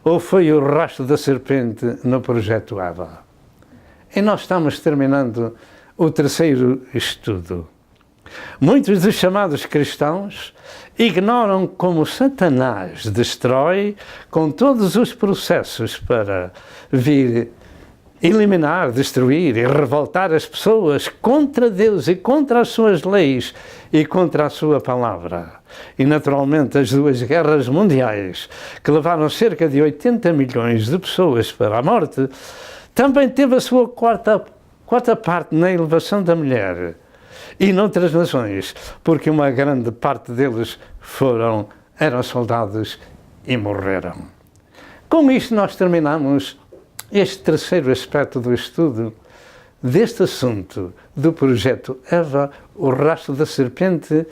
ou foi o rastro da serpente no projeto Eva? E nós estamos terminando o terceiro estudo. Muitos dos chamados cristãos ignoram como Satanás destrói com todos os processos para vir eliminar, destruir e revoltar as pessoas contra Deus e contra as suas leis e contra a sua palavra. E naturalmente as duas guerras mundiais, que levaram cerca de 80 milhões de pessoas para a morte, também teve a sua quarta parte na elevação da mulher. E noutras nações, porque uma grande parte deles eram soldados e morreram. Com isto nós terminamos este terceiro aspecto do estudo deste assunto do projeto Eva, o rastro da serpente,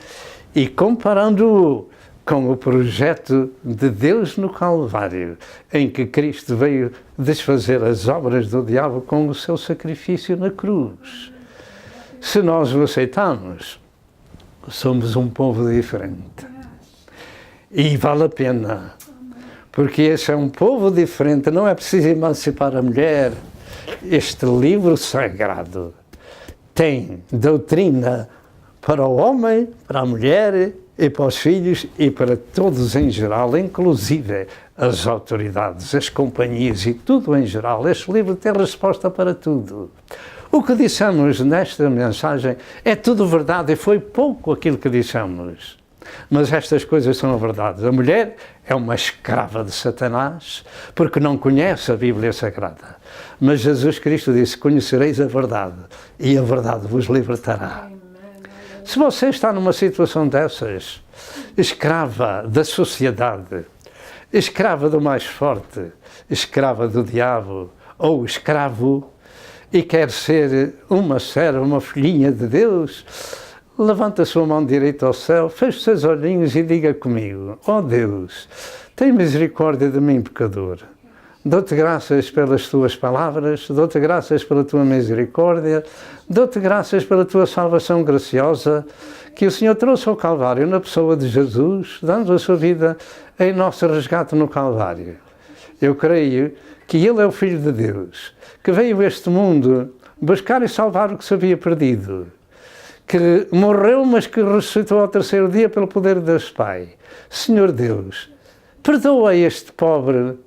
e comparando-o com o projeto de Deus no Calvário, em que Cristo veio desfazer as obras do diabo com o seu sacrifício na cruz. Se nós o aceitamos, somos um povo diferente. E vale a pena, porque esse é um povo diferente, não é preciso emancipar a mulher. Este livro sagrado tem doutrina para o homem, para a mulher e para os filhos e para todos em geral, inclusive as autoridades, as companhias e tudo em geral. Este livro tem resposta para tudo. O que dissemos nesta mensagem é tudo verdade e foi pouco aquilo que dissemos. Mas estas coisas são verdades. A mulher é uma escrava de Satanás porque não conhece a Bíblia Sagrada. Mas Jesus Cristo disse, conhecereis a verdade e a verdade vos libertará. Se você está numa situação dessas, escrava da sociedade, escrava do mais forte, escrava do diabo ou escravo, e quer ser uma serva, uma filhinha de Deus, levanta a sua mão direita ao céu, feche os seus olhinhos e diga comigo, ó Deus, tem misericórdia de mim, pecador. Dou-te graças pelas tuas palavras, dou-te graças pela tua misericórdia, dou-te graças pela tua salvação graciosa, que o Senhor trouxe ao Calvário na pessoa de Jesus, dando a sua vida em nosso resgate no Calvário. Eu creio que Ele é o Filho de Deus, que veio a este mundo buscar e salvar o que se havia perdido, que morreu, mas que ressuscitou ao terceiro dia pelo poder de Deus Pai. Senhor Deus, perdoa este pobre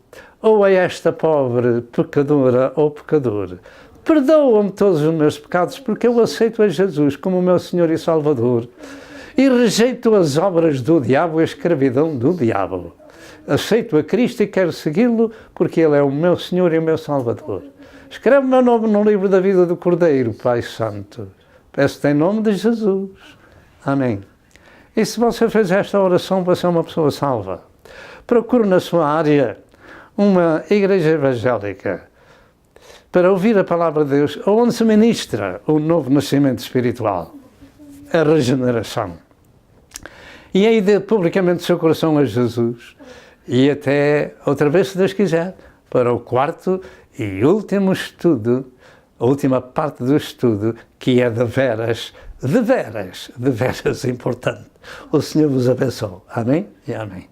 ou a esta pobre pecadora ou pecador. Perdoa-me todos os meus pecados, porque eu aceito a Jesus como o meu Senhor e Salvador e rejeito as obras do diabo e a escravidão do diabo. Aceito a Cristo e quero segui-lo, porque Ele é o meu Senhor e o meu Salvador. Escreve o meu nome no livro da vida do Cordeiro, Pai Santo. Peço-te em nome de Jesus. Amém. E se você fez esta oração, você é uma pessoa salva. Procure na sua área uma igreja evangélica para ouvir a palavra de Deus, onde se ministra o novo nascimento espiritual, a regeneração. E aí dê publicamente o seu coração a Jesus e até outra vez, se Deus quiser, para o quarto e último estudo, a última parte do estudo, que é de veras importante. O Senhor vos abençoe. Amém e amém.